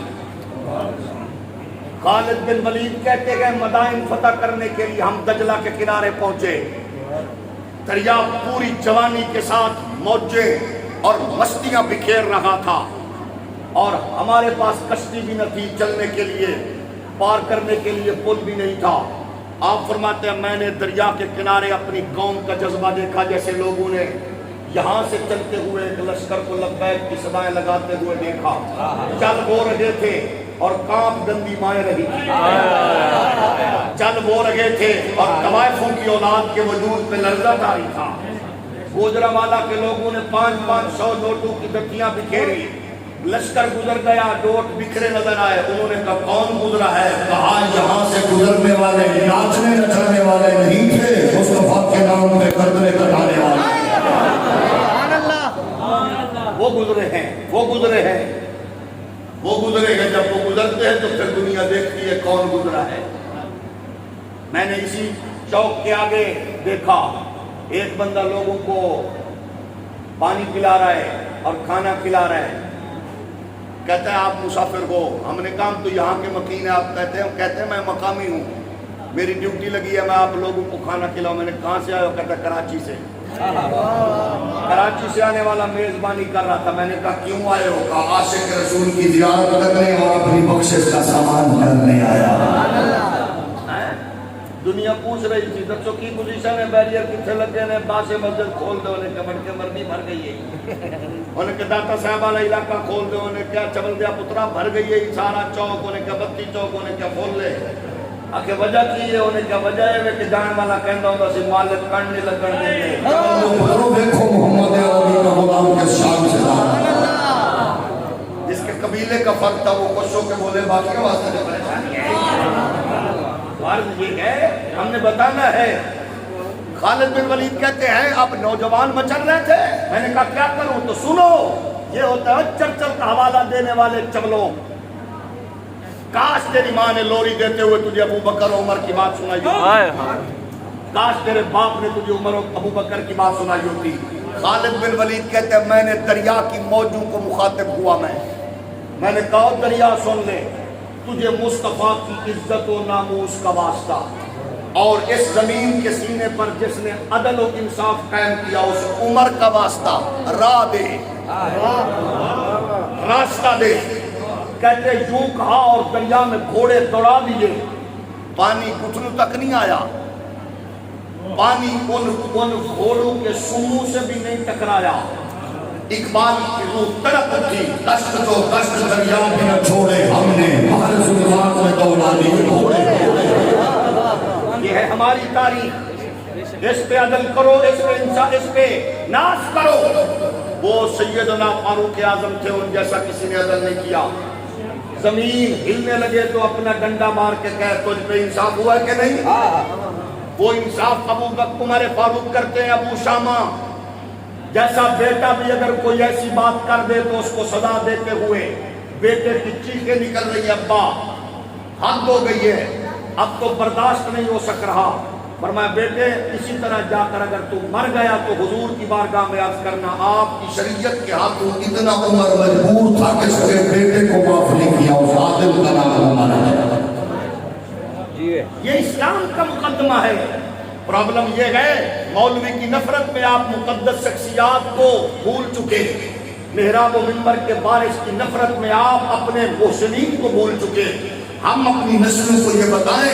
خالد بن ولید کہتے گئے مدائن فتح کرنے کے لیے ہم دجلہ کے کنارے پہنچے، دریا پوری جوانی کے ساتھ موجے اور مستیاں بکھیر رہا تھا، اور ہمارے پاس کشتی بھی نہ تھی چلنے کے لیے، پار کرنے کے لیے پل بھی نہیں تھا۔ آپ فرماتے ہیں میں نے دریا کے کنارے اپنی قوم کا جذبہ دیکھا، جیسے لوگوں نے یہاں سے چلتے ہوئے ایک لشکر کو لبیک کی صدائیں لگاتے ہوئے دیکھا، چل وہ رہے تھے اور کانپ گندی مائیں رہی تھی، چل وہ رہے تھے اور طوائفوں کی اولاد کے وجود پہ لرزہ طاری تھا۔ گوجرانوالہ کے لوگوں نے 500 نوٹوں کی دتیاں بکھیری، لشکر گزر گیا، نوٹ بکھرے نظر آئے، انہوں نے کہا کون گزرا ہے؟ کہا یہاں سے گزرنے والے ناچنے نچانے والے نہیں تھے، مصطفیٰ کے نام پہ گردنے کٹانے والے وہ گزرے ہیں، وہ گزرے ہیں، وہ گزرے ہیں۔ جب وہ گزرتے ہیں تو پھر دنیا دیکھتی ہے کون گزرا ہے۔ میں نے اسی چوک کے آگے دیکھا ایک بندہ لوگوں کو پانی پلا رہا ہے اور کھانا کھلا رہا ہے، کہتا ہے آپ مسافر ہو؟ ہم نے کہا ہم تو یہاں کے مکین ہیں۔ آپ کہتے ہیں میں مقامی ہوں، میری ڈیوٹی لگی ہے میں آپ لوگوں کو کھانا کھلاؤں۔ میں نے کہاں سے آئے ہو؟ کہتا ہے کراچی سے۔ کراچی سے آنے والا میزبانی کر رہا تھا۔ میں نے کہا کیوں آئے ہو؟ کہا عاشق رسول کی زیارت کرنے اور اپنی بخشش کا سامان کرنے آیا۔ دنیا پوچھ رہی تھی دسو کی پوزیشن ہے، بیریئر کتنے لگے نے، باسے مسجد کھول دو، انہیں کمر کے مرنی بھر گئی ہے، انہیں کہ داتا صاحب والا علاقہ کھول دو، انہیں کیا چبل دیا پترا بھر گئی ہے سارا چوک، انہیں کیا بتی چوک، انہیں کیا کھول لے۔ آخر وجہ کی ہے؟ انہیں کیا وجہ ہے کہ جان والا کہندہ ہوگا سی مالک کرنے لگن دیں گے۔ دیکھو محمد عربی کا غلام کے شان سے جس کے قبیلے کا فرق تھا وہ خوشوں کے بولے، باقی کا واسطہ جو پریشانی ہے۔ فرض یہ ہے ہم نے بتانا ہے۔ خالد بن ولید کہتے ہیں اب نوجوان مچل رہے تھے، میں نے کہا کیا کروں؟ تو سنو، یہ ہوتا ہے چرچل کا حوالہ دینے والے چبلوں۔ کاش تیری ماں نے لوری دیتے ہوئے تجھے ابو بکر عمر کی بات سنائی ہوتی، کاش تیرے باپ نے تجھے عمر ابو بکر کی بات سنائی ہوتی۔ خالد بن ولید کہتے ہیں میں نے دریا کی موجوں کو مخاطب ہوا، میں نے کہا دریا سن لے، تجھے مصطفیٰ کی عزت و ناموس کا واسطہ اور اس زمین کے سینے پر جس نے عدل و انصاف قائم کیا اس عمر کا واسطہ راہ دے، راستہ دے۔ کہتے یوں کہا اور دریا میں گھوڑے دوڑا دیے، پانی گھٹنوں تک نہیں آیا، پانی ان گھوڑوں کے سموں سے بھی نہیں ٹکرایا۔ اقبال کی روح تڑپ اٹھی، دشت تو دشت دریا بھی نہ چھوڑے ہم نے، ہمارے ظلمات میں دوڑا دیے گھوڑے۔ یہ ہے ہماری تاریخ، اس پہ عدل کرو، اس پہ انصاف، اس پہ ناز کرو۔ وہ سیدنا فاروق اعظم تھے، ان جیسا کسی نے عدل نہیں کیا۔ زمین ہلنے لگے تو اپنا ڈنڈا مار کے کہے تجھ پہ انصاف ہوا کہ نہیں؟ وہ انصاف ابو بکر عمر فاروق کرتے ہیں۔ ابو شامہ جیسا بیٹا بھی اگر کوئی ایسی بات کر دے تو اس کو سزا دیتے ہوئے بیٹے کی چیخیں نکل رہی ہے، ابا حد ہو گئی ہے، اب تو برداشت نہیں ہو سک رہا۔ فرمایا بیٹے اسی طرح جا کر اگر تو مر گیا تو حضور کی بارگاہ میں عرض کرنا آپ کی شریعت کے ہاتھوں اتنا عمر مجبور تھا کہ اس کے بیٹے کو معاف نہیں کیا، اس عادل کا نام عمر ہے۔ یہ اسلام کا مقدمہ ہے۔ پرابلم یہ ہے مولوی کی نفرت میں آپ مقدس شخصیات کو بھول چکے، محراب و منبر کے بارش کی نفرت میں آپ اپنے محسنین کو بھول چکے۔ ہم اپنی نسلوں کو یہ بتائیں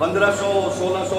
1500-1600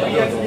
PhD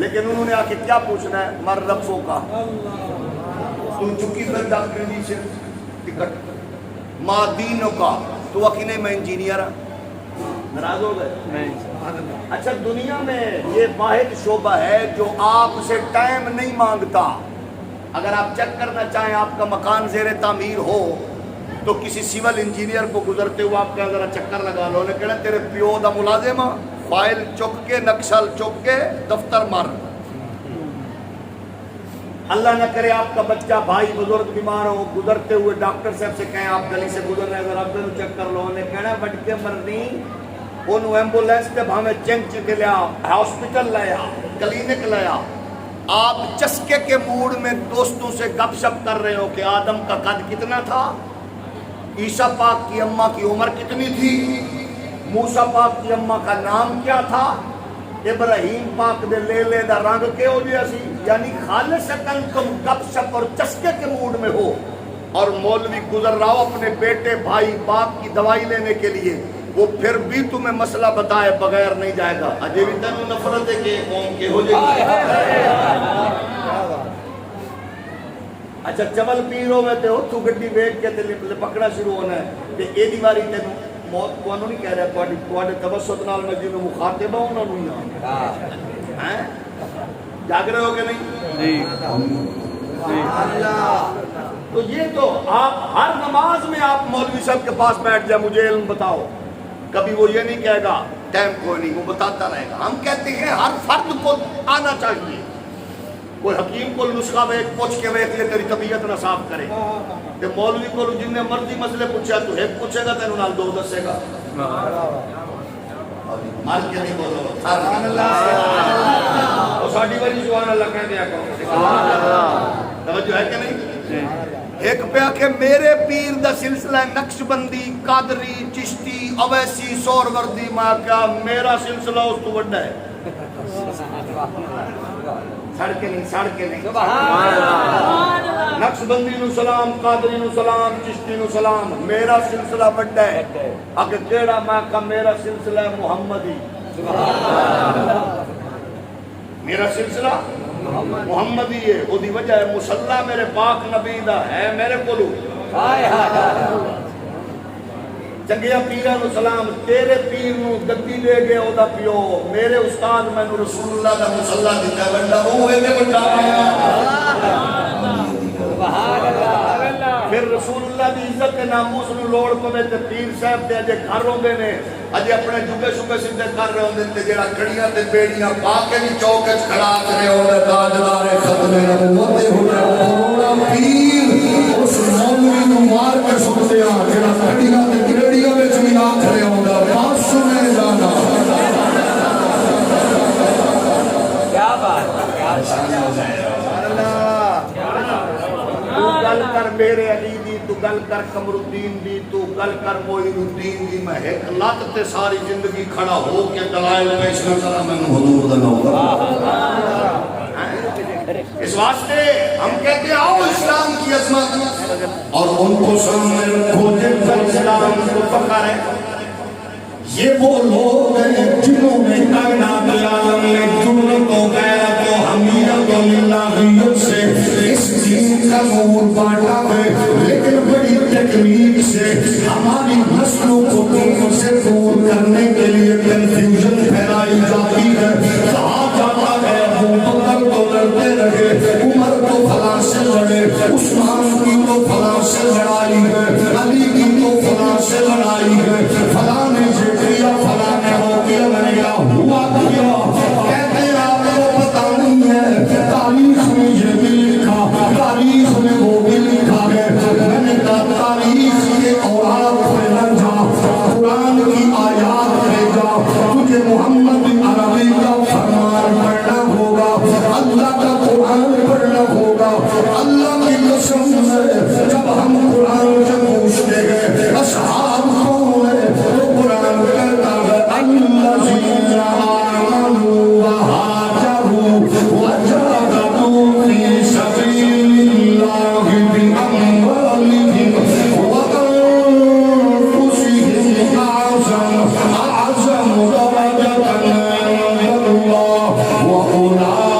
لیکن انہوں نے آ کے کیا پوچھنا ہے؟ مر ربوں کا تو چکی پھر ڈاکٹر سے ٹکٹ ماں دینوں کا تو اکیلے میں انجینئر ہوں، ناراض ہو گئے؟ اچھا دنیا میں یہ واحد شعبہ ہے جو آپ سے ٹائم نہیں مانگتا. اگر آپ چیک کرنا چاہیں آپ کا مکان زیر تعمیر ہو تو کسی سول انجینئر کو گزرتے ہوئے آپ کہا ذرا چکر لگا لو، نے کہنا تیرے پیو دا ملازم فائل چک کے نقشہ چک کے دفتر مر. اللہ نہ کرے آپ کا بچہ بھائی بزرگ بیمار ہو، گزرتے ہوئے ڈاکٹر صاحب سے کہیں آپ گلی سے گزر رہے ہیں ذرا ابدل چیک کر لو، نے کہنا بٹ کے مرنی انہوں ایمبولینس تے بھامے چنگ چکے لیا ہاسپٹل لیا کلینک لیا. آپ چسکے کے موڈ میں دوستوں سے گپ شپ کر رہے ہو کہ آدم کا قد کتنا تھا، عیسیٰ پاک کی اماں کی عمر کتنی تھی، موسیٰ پاک کی اماں کا نام کیا تھا، ابراہیم پاک دے لے لے دا رنگ کے ہو جیا سی. یعنی خالصتاً تم گپ شپ اور چسکے کے موڈ میں ہو اور مولوی گزر رہا ہو اپنے بیٹے بھائی باپ کی دوائی لینے کے لیے، وہ پھر بھی تمہیں مسئلہ بتائے بغیر نہیں جائے گا. اجے بھی تینوں نفرت ہے کہ قوم کے ہو جائے گی. اچھا چول پیر ہوئے تے اتھو گڈی ویک کے تے پکڑا شروع ہونا ہے تے اے دی باری تینوں موت کو نہیں کہہ رہا تواڈے توسط نال میں جنوں مخاطب ہوں انہوں نہیں ہیں جاگ رہے ہو کہ نہیں؟ اللہ تو یہ تو آپ ہر نماز میں آپ مولوی صاحب کے پاس بیٹھ جائے مجھے علم بتاؤ، کبھی وہ یہ نہیں کہے گا ٹائم کوئی نہیں، وہ بتاتا رہے گا. ہم کہتے ہیں ہر فرد کو آنا چاہیے. کوئی حکیم کو نسخہ ویک پوچھ کے ویک لے تیری طبیعت نہ صاف کرے تے مولوی کو جن نے مرضی مسئلے پوچھا تو ایک پوچھے گا تینوں نال دو دسے گا. مار کے نہیں بولو سبحان اللہ، اور ساڈی والی سبحان اللہ کہہ دیا کرو. توجہ ہے کہ نہیں؟ ایک پہ کہ میرے پیر دا سلسلہ نقش بندی قادری چشتی اویسی سوروردی، ماں کیا میرا سلسلہ اس تو بڑا ہے. سڑکے نہیں نقش بندی نو سلام قادری نو سلام چشتی نو سلام، میرا سلسلہ بڑا ہے. اگر کیڑا ماں کا میرا سلسلہ محمدی، میرا سلسلہ محمدی ہے. وہ دی وجہ ہے مصلی میرے پاک نبی دا ہے میرے کولو. چنگیا پیرا نو سلام، تیرے پیر نو گدی دے گئے او دا پیو، میرے استاد میں نو رسول اللہ دا مصلی دیتا ہے بندہ وہ ہے دے بندہ. پھر رسول اللہ دی عزت کے ناموس نو لوڑ پوے تے پیر صاحب دے اجے گھر ہوندے نے، اجے اپنے جبے شبے سیدھے کر رہے ہوندے تے جڑا کڑیاں تے بیڑیاں پا کے بھی چوک وچ کھڑا کرے ہوندا تاجدار ختم نبوت ہوندا پیر اس مولوی نو مار کے سٹدے آ جڑا کڑیاں تے بیڑیاں وچ بھی آ کھڑے ہوندا بات سنے جانا. کیا بات ہے تو گل کر میرے علی دی، تو گل کر قمر الدین دی، تو گل کر معین الدین دی. میں ایک لت تے ساری زندگی کھڑا ہو کے دلائل پیش نہ کرا میں حضور دا نام. اس واسطے ہم کہتے ہیں آؤ اسلام کی عظمت اور ان کو سامنے رکھو جن پر اسلام کو فخر ہے. یہ وہ لوگ ہیں جنہوں نے کائنات عالم میں جرت و غیرت و حمیت و اللہیت سے اس دین کا نور بانٹا ہے، لیکن بڑی تکنیک سے ہماری نسلوں کو دین سے دور کرنے کے لیے کنفیوژن پھیلائی جاتی ہے. کہا جاتا ہے ابو بکر تو لڑتے رہے، عمر تو فلاں سے لڑے، عثمان کی تو فلاں سے لڑائی ہے، علی کی تو فلاں سے لڑائی ہے، فلاں نے کیا فلاں نے ہو گیا میں نے کیا ہوا کیا. کہتے ہیں آپ کو پتہ نہیں ہے تاریخ میں یہ بھی لکھا، تاریخ میں وہ بھی لکھا ہے. میں نے کہا تاریخ کے اوراق پہ نہ جا، قرآن کی آیات پہ جا. تجھے محمد عربی کا فرمان پڑھنا ہوگا، اللہ کا قرآن پڑھنا ہوگا. اللہ کی قسم ہے جب ہم قرآن سے پوچھتے ہیں اصحاب کون ہے تو قرآن کہتا ہے الذین آمنوا وہاجروا وجاہدوا فی سبیل اللہ باموالہم وانفسہم اعظم درجۃ عند اللہ واولئک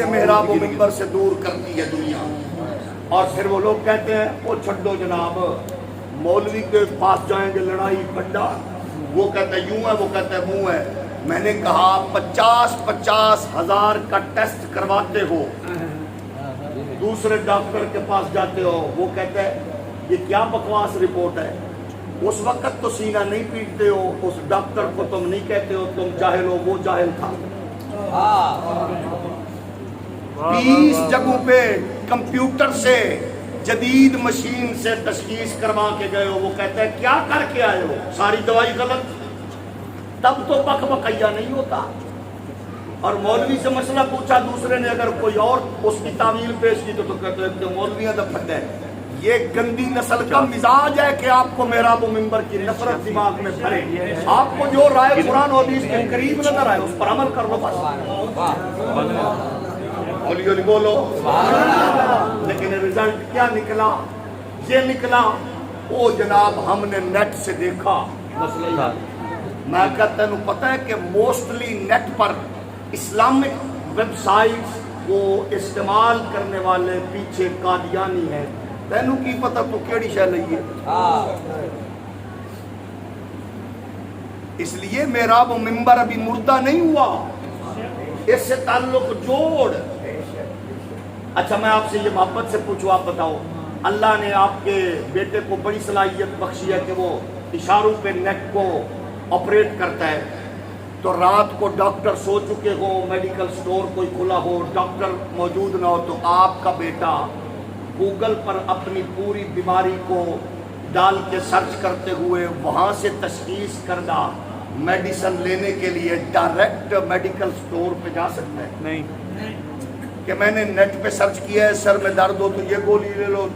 محراب و منبر سے دور کرتی ہے دنیا. اور پھر وہ لوگ کہتے ہیں وہ چھڈو جناب, مولوی کے پاس جائیں گے لڑائی پڈا, وہ کہتا ہے یوں ہے, وہ کہتا ہے منہ ہے. میں نے کہا 50 ہزار کا ٹیسٹ کرواتے ہو, دوسرے ڈاکٹر کے پاس جاتے ہو, وہ کہتا ہے یہ کیا بکواس رپورٹ ہے. اس وقت تو سینہ نہیں پیٹتے ہو, اس ڈاکٹر کو تم نہیں کہتے ہو تم جاہل ہو, وہ جاہل تھا. 20 جگہوں پہ کمپیوٹر سے جدید مشین سے تشخیص کروا کے گئے ہو, وہ کہتا ہے کیا کر کے آئے ہو, ساری دوائی غلط. تب تو بک بکیا نہیں ہوتا. اور مولوی سے مسئلہ پوچھا دوسرے نے, اگر کوئی اور اس کی تعویل پیش کی تو کہتے ہیں کہ مولویاں تو پھٹ ہے. یہ گندی نسل کا مزاج ہے کہ آپ کو محراب و منبر کی نفرت دماغ میں بھرے. آپ کو جو رائے قرآن و حدیث کے قریب نظر آئے اس پر عمل کر لو بس. ہولی ہولی بولو. لیکن رزلٹ کیا نکلا؟ یہ نکلا او جناب ہم نے نیٹ سے دیکھا مسئلہ. میں کہتا ہوں پتہ ہے کہ موسٹلی نیٹ پر اسلامک ویب سائٹس کو استعمال کرنے والے پیچھے قادیانی ہیں. تینوں کی پتہ تو کیڑی شے لئیے. اس لیے محراب و منبر ابھی مردہ نہیں ہوا, اس سے تعلق جوڑ. اچھا میں آپ سے یہ محبت سے پوچھوں, آپ بتاؤ اللہ نے آپ کے بیٹے کو بڑی صلاحیت بخشی ہے کہ وہ اشاروں پہ نیٹ کو آپریٹ کرتا ہے, تو رات کو ڈاکٹر سو چکے ہو, میڈیکل سٹور کوئی کھلا ہو, ڈاکٹر موجود نہ ہو, تو آپ کا بیٹا گوگل پر اپنی پوری بیماری کو ڈال کے سرچ کرتے ہوئے وہاں سے تشخیص کردہ میڈیسن لینے کے لیے ڈائریکٹ میڈیکل سٹور پہ جا سکتا ہے؟ نہیں. کہ میں نے نیٹ پہ سرچ کیا ہے, سر میں درد ہو تو یہ گولی لے لو,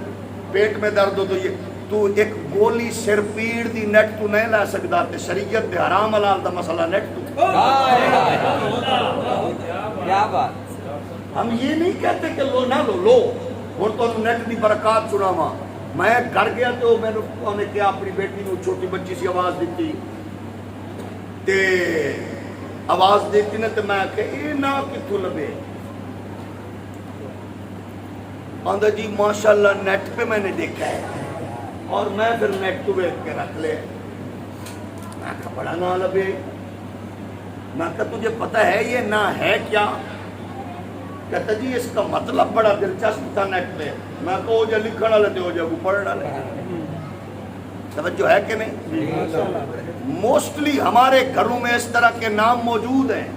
پیٹ میں درد ہو تو یہ, تو ایک گولی سر پیڑ دی نیٹ تو نہیں لا سکتا. تے شریعت دے حرام حلال دا مسئلہ نیٹ تو. کیا بات. ہم یہ نہیں کہتے کہ لو نہ لو, لو اور تو نیٹ دی برکات سناواں. میں گھر گیا تو میں نے کیا اپنی بیٹی نو چھوٹی بچی سی آواز دیتی, تے آواز دیتی نے تو میں کہ اے نا کتھوں لبے, آندھا جی ماشاءاللہ نیٹ پہ میں نے دیکھا ہے. اور میں پھر نیٹ تو بیٹھ کے رکھ لے. میں کہا بڑا نا لبے. میں کہا تجھے پتہ ہے یہ نا ہے کیا؟ کہتا جی اس کا مطلب بڑا دلچسپ تھا نیٹ پہ. میں کہا ہو جا لکھنا لیتے ہو جا وہ پڑھنا لے. توجہ ہے کہ نہیں؟ موسٹلی ہمارے گھروں میں اس طرح کے نام موجود ہیں,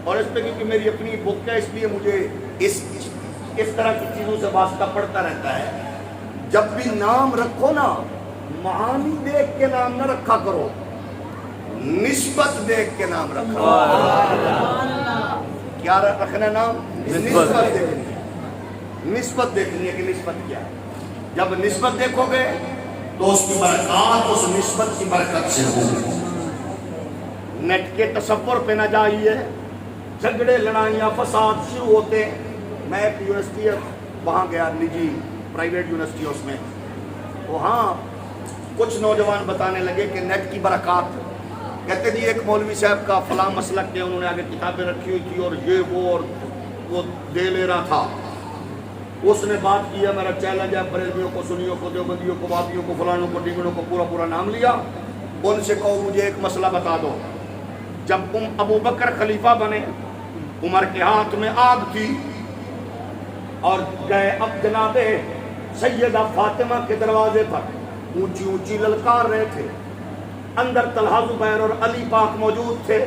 اور اس پہ کیونکہ میری اپنی بک ہے اس لیے مجھے اس طرح کی چیزوں سے واسطہ پڑتا رہتا ہے. جب بھی نام رکھو نا, معانی دیکھ کے نام نہ رکھا کرو, نسبت دیکھ کے نام رکھو. کیا رکھنا نام؟ نسبت دیکھنی ہے. نسبت دیکھنی ہے کہ نسبت کیا ہے. جب نسبت دیکھو گے تو اس کی برکات اس نسبت کی برکت سے ہوگی. نیٹ کے تصور پہ نہ جائیے, جھگڑے لڑائیاں فساد شروع ہوتے. میں ایک یونیورسٹی وہاں گیا, نجی پرائیویٹ یونیورسٹی, اس میں وہاں کچھ نوجوان بتانے لگے کہ نیٹ کی برکات. کہتے جی ایک مولوی صاحب کا فلاں مسلک کے انہوں نے آگے کتابیں رکھی ہوئی تھی اور یہ وہ اور وہ دے لے رہا تھا. اس نے بات کیا, میرا چیلنج ہے بریلویوں کو, سنیوں کو, دیوبندیوں کو, وابیوں کو, فلانوں کو, ڈیگڑوں کو, پورا نام لیا. ان سے کہو مجھے ایک مسئلہ بتا دو. جب ابو بکر خلیفہ بنے, عمر کے ہاتھ میں آگ تھی اور گئے اب جناب سیدہ فاطمہ کے دروازے پر اونچی اونچی للکار رہے تھے. اندر طلحہ زبیر اور علی پاک موجود تھے.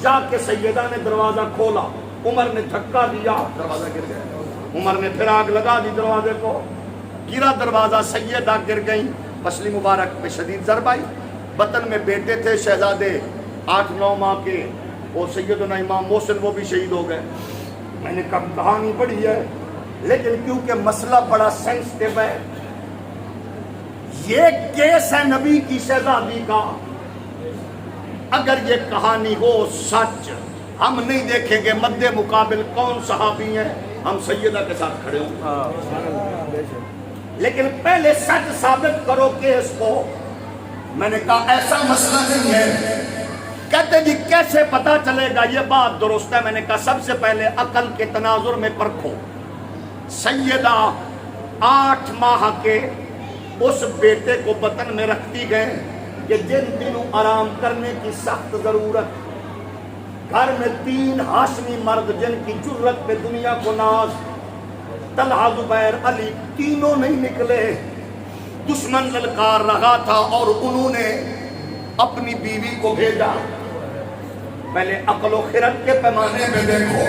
جا کے سیدہ نے دروازہ کھولا, عمر نے دھکا دیا, دروازہ گر گیا. عمر نے پھر آگ لگا دی دروازے کو, گرا دروازہ, سیدہ گر گئیں. پسلی مبارک پہ شدید ضرب آئی. بطن میں بیٹے تھے شہزادے 8-9 ماہ کے, وہ سیدنا امام محسن وہ بھی شہید ہو گئے. میں نے کب کہانی پڑھی ہے, لیکن کیونکہ مسئلہ بڑا سینسٹیو ہے, یہ کیس ہے نبی کی شہزادی کا. اگر یہ کہانی ہو سچ, ہم نہیں دیکھیں گے مد مقابل کون صحابی ہیں, ہم سیدہ کے ساتھ کھڑے ہوں. لیکن پہلے سچ ثابت کرو کیس کو. میں نے کہا ایسا مسئلہ نہیں ہے. کہتے جی کیسے پتا چلے گا؟ یہ بات درست ہے. میں نے کہا سب سے پہلے عقل کے تناظر میں پرکھو. سیدہ 8 ماہ کے اس بیٹے کو بطن میں رکھتی گئے کہ جن دنوں آرام کرنے کی سخت ضرورت. گھر میں 3 ہاشمی مرد جن کی جرت پہ دنیا کو ناز. طلحہ زبیر علی تینوں نہیں نکلے. دشمن للکار رہا تھا اور انہوں نے اپنی بیوی کو بھیجا. پہلے عقل و خرد کے پیمانے میں دیکھو,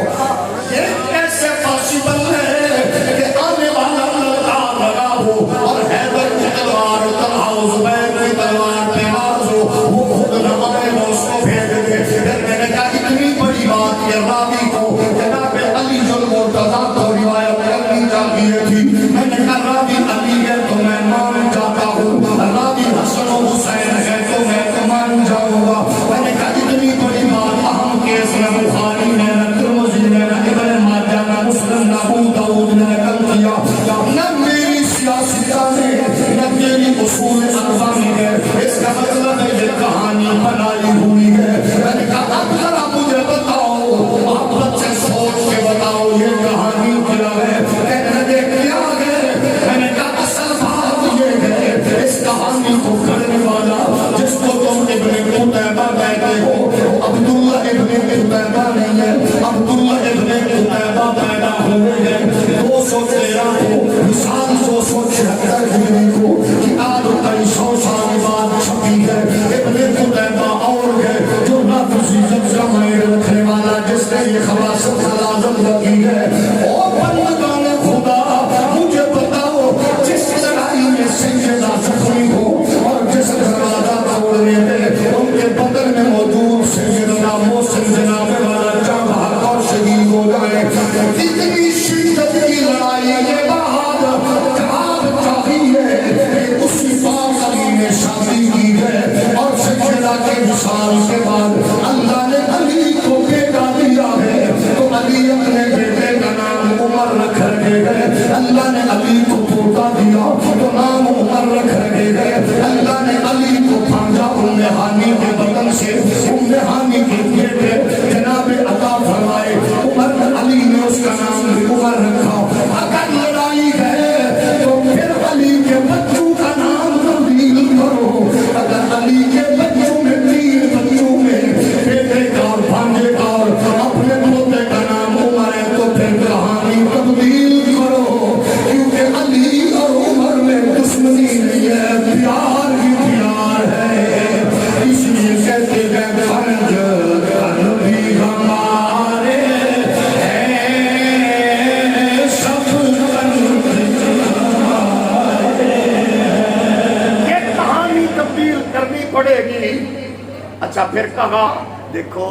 یہ کیسے پاسبل ہے کہ آنے والا للکار لگا ہو اور حیدر کی تلوار طلحہ زبیر کی تلوار پہ آز ہو, وہ خود نمائے وہ اس کو بھیج دے. پھر میں نے کہا اتنی بڑی بات یہ راوی کو جناب علی المرتضیٰ کو روایت کرنی چاہیے تھی. میں نے کہا راوی علی ہے تو میں مان جاتا ہوں, راوی حسن و حسین ہے تو میں تو مان جاؤں گا. میں نے کہا اتنی بڑی بات اہم کیس میں بخاری نے نہ ترمذی نے نہ ابن ماجہ نہ مسلم نہ ابو داؤد نے نقل کیا. نہ میری سیاستہ نے نہ میری اصول اقوام نے واسطہ لازم لگی ہے. او بندگان خدا مجھے بتاؤ جس لڑائی میں سیدنا زخمی ہو اور جس دروازہ توڑنے میں ان کے بدن میں موجود سیدنا محسن جناب والا جاں اور شہید ہو جائے, اتنی شدت کی لڑائی کے بعد جواب چاہیے کہ اسی پاک علی نے شادی کی ہے اور سیدنا کے وصال کے بعد اللہ نے علی کو بیٹا دیا ہے, تو علی اپنے بیٹے کا نام عمر رکھ رہے ہیں. اللہ نے علی کو پوتا دیا تو نام عمر رکھ رہے ہیں. اللہ نے علی کو بھانجا ام ہانی کے بدن سے ام ہانی کے بیٹے جناب عطا فرمائے عمر, علی نے اس کا نام عمر رکھا. اگر لڑائی ہے تو پھر علی کے بچوں کا نام تبدیل کرو. اگر علی کے بچوں میں 3 بچوں میں بیٹے کا اور بھانجے کا اور اپنے پوتے کا نام عمر ہے تو پھر کہانی تبدیل کرو, کیونکہ علی اور عمر میں دشمنی نہیں ہے, پیار ہی پیار ہے. اس لیے کہتے ہیں فرج نبی ہمارے ہیں سب یہ کہانی تبدیل کرنی پڑے گی. اچھا پھر کہا دیکھو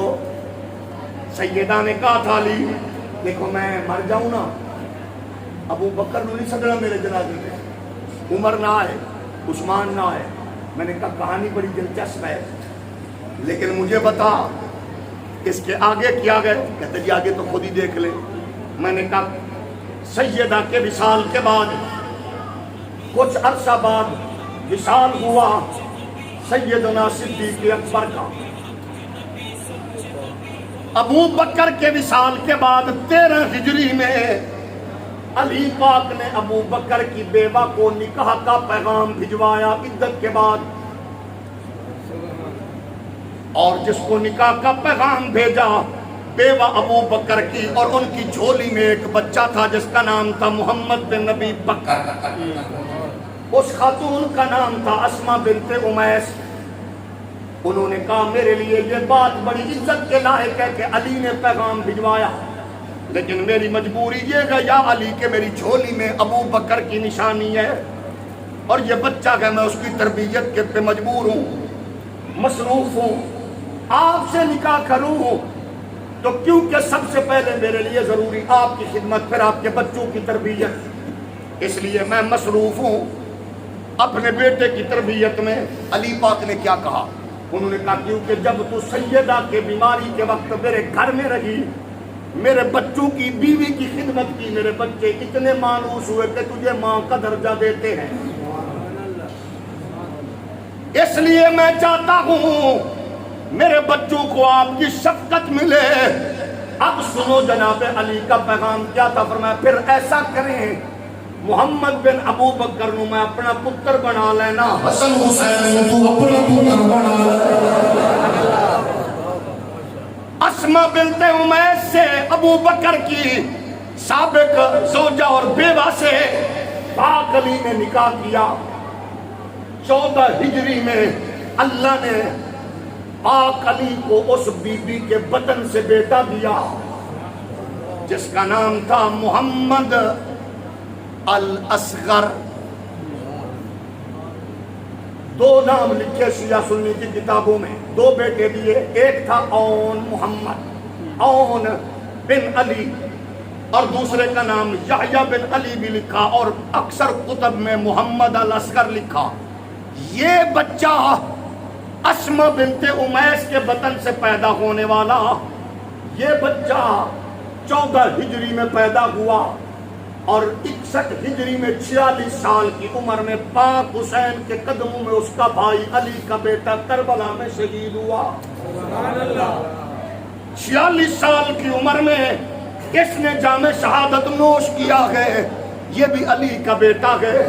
سیدہ نے کہا تھا علی دیکھو میں مر جاؤں نا, ابو بکر نہیں سکنا میرے جنازے میں, عمر نہ آئے, عثمان نہ آئے. میں نے کہا کہانی بڑی دلچسپ ہے لیکن مجھے بتا اس کے آگے کیا گئے. کہتے جی آگے تو خود ہی دیکھ لے. میں نے کہا سیدہ کے وصال کے بعد کچھ عرصہ بعد وصال ہوا سیدنا صدیق اکبر کا. ابو بکر کے وصال کے بعد 13 ہجری میں علی پاک نے ابو بکر کی بیوہ کو نکاح کا پیغام بھجوایا عدت کے بعد, اور جس کو نکاح کا پیغام بھیجا بیوہ ابو بکر کی, اور ان کی جھولی میں ایک بچہ تھا جس کا نام تھا محمد بن نبی بکر. اس خاتون کا نام تھا اسما بنت امیس. انہوں نے کہا میرے لیے یہ بات بڑی عزت کے لائق ہے کہ علی نے پیغام بھجوایا, لیکن میری مجبوری یہ ہے یا علی کہ میری جھولی میں ابو بکر کی نشانی ہے اور یہ بچہ ہے, میں اس کی تربیت کے پہ مجبور ہوں, مصروف ہوں, آپ سے نکاح کروں تو کیونکہ سب سے پہلے میرے لیے ضروری آپ کی خدمت پھر آپ کے بچوں کی تربیت, اس لیے میں مصروف ہوں اپنے بیٹے کی تربیت میں. علی پاک نے کیا کہا؟ انہوں نے کہا کیونکہ جب تو سیدہ کے بیماری کے وقت میرے گھر میں رہی, میرے بچوں کی بیوی کی خدمت کی, میرے بچے اتنے مانوس ہوئے کہ تجھے ماں کا درجہ دیتے ہیں, اس لیے میں چاہتا ہوں میرے بچوں کو آپ کی شفقت ملے. اب سنو جناب علی کا پیغام کیا تھا. فرمایا پھر ایسا کریں محمد بن ابو بکر نو میں اپنا پتر بنا لینا, حسن حسین تو اپنا پتر بنا لے. اسما بنت امیس سے ابو بکر کی سابق زوجہ اور بیوہ سے پاک علی نے نکاح کیا. 14 ہجری میں اللہ نے پاک علی کو اس بی بی کے بدن سے بیٹا دیا جس کا نام تھا محمد الاصغر. 2 نام لکھے شیعہ سنی کی کتابوں میں, 2 بیٹے دیے. ایک تھا اون محمد, اون بن علی, اور دوسرے کا نام یحییٰ بن علی بھی لکھا, اور اکثر کتب میں محمد الاصغر لکھا. یہ بچہ اسما بنت امیس کے بدن سے پیدا ہونے والا, یہ بچہ 14 ہجری میں پیدا ہوا اور 61 ہجری میں 46 سال کی عمر میں پاک حسین کے قدموں میں اس کا بھائی علی کا بیٹا کربلا میں شہید ہوا. 46 سال کی عمر میں اس نے جام شہادت نوش کیا ہے, یہ بھی علی کا بیٹا ہے.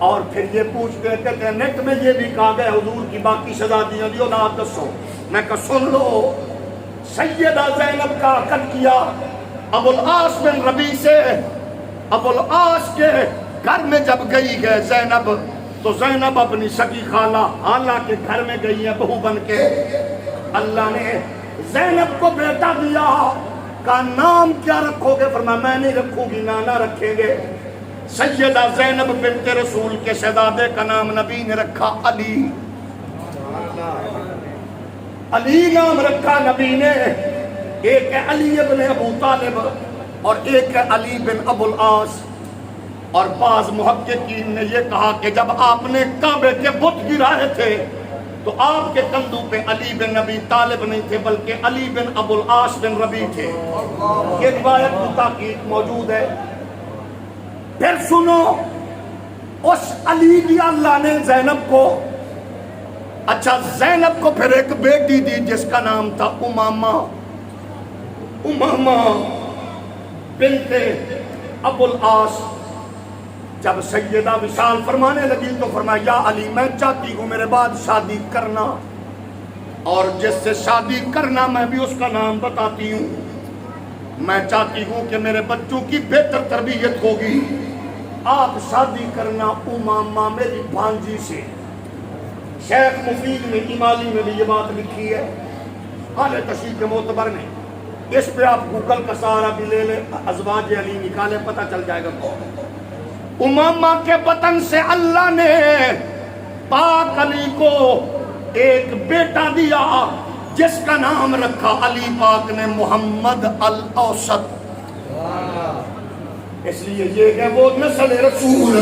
اور پھر یہ پوچھتے کہ نیٹ میں یہ بھی کہا گیا حضور کی باقی شہزادیاں دی اولاد دسو. میں کہا سن لو, سیدہ زینب کا عقد کیا ابو العاص بن ربیع سے. ابو العاص کے گھر میں جب گئی ہے زینب تو زینب اپنی سگی خالہ حالہ کے گھر میں گئی ہے بہو بن کے. اللہ نے زینب کو بیٹا دیا، کا نام کیا رکھو گے؟ فرمایا میں نہیں رکھوں گی، نانا رکھیں گے۔ سیدہ زینب بنت رسول کے شہزادے کا نام نبی نے رکھا علی، علی نام رکھا نبی نے۔ ایک ہے علی ابن ابو طالب اور ایک ہے علی بن ابو العاص۔ اور بعض محققین نے یہ کہا کہ جب آپ نے کعبے کے بت گرائے تھے تو آپ کے کندھوں پہ علی بن ابی طالب نہیں تھے بلکہ علی بن ابو العاص بن ربیع تھے۔ یہ روایت کی تحقیق موجود ہے۔ پھر سنو، اس علی کی اللہ نے زینب کو، اچھا زینب کو پھر ایک بیٹی دی جس کا نام تھا امامہ، امامہ بنت ابو العاص۔ جب سیدہ وصال فرمانے لگی تو فرمایا یا علی میں چاہتی ہوں میرے بعد شادی کرنا، اور جس سے شادی کرنا میں بھی اس کا نام بتاتی ہوں۔ میں چاہتی ہوں کہ میرے بچوں کی بہتر تربیت ہوگی، آپ شادی کرنا امامہ میری بھانجی سے۔ شیخ مفید میں امالی میں بھی یہ بات لکھی ہے، اہل تشریح کے معتبر میں۔ اس پہ آپ گوگل کا سہارا بھی لے لیں، ازواج علی نکالے، پتہ چل جائے گا۔ امامہ کے بطن سے اللہ نے پاک علی کو ایک بیٹا دیا جس کا نام رکھا علی پاک نے محمد الاوسط۔ اس لیے یہ ہے وہ نسل رسول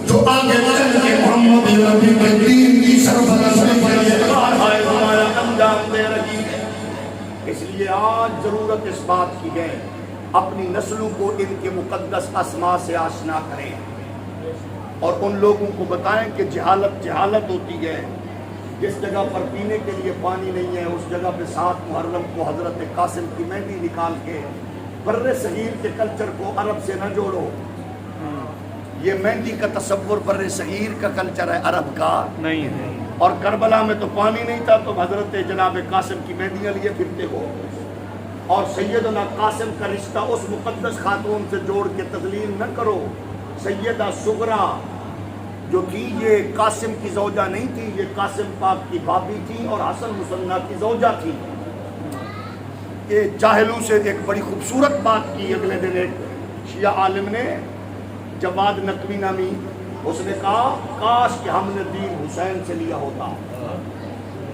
جو آگے چل کے محمد نبی کے دین کی سربلندی کے لیے ہمارا انجام دے رہی ہے۔ اس لیے آج ضرورت اس بات کی ہے اپنی نسلوں کو ان کے مقدس اسماء سے آشنا کریں، اور ان لوگوں کو بتائیں کہ جہالت ہوتی ہے۔ جس جگہ پر پینے کے لیے پانی نہیں ہے اس جگہ پہ 7 محرم کو حضرت قاسم کی مہندی نکال کے بر صغیر کے کلچر کو عرب سے نہ جوڑو۔ یہ مہندی کا تصور بر صغیر کا کلچر ہے، عرب کا نہیں ہے۔ اور کربلا میں تو پانی نہیں تھا تو حضرت جناب قاسم کی مہندیاں لیے پھرتے ہو، اور سیدنا قاسم کا رشتہ اس مقدس خاتون سے جوڑ کے تذلیل نہ کرو۔ سیدہ سغرا جو تھی یہ قاسم کی زوجہ نہیں تھی، یہ قاسم پاک کی بھابی تھی اور حسن مثنیٰ کی زوجہ تھی۔ یہ جاہلوں سے ایک بڑی خوبصورت بات کی اگلے دن ایک شیعہ عالم نے، جواد نقوی نامی، اس نے کہا کاش کہ ہم نے دین حسین سے لیا ہوتا،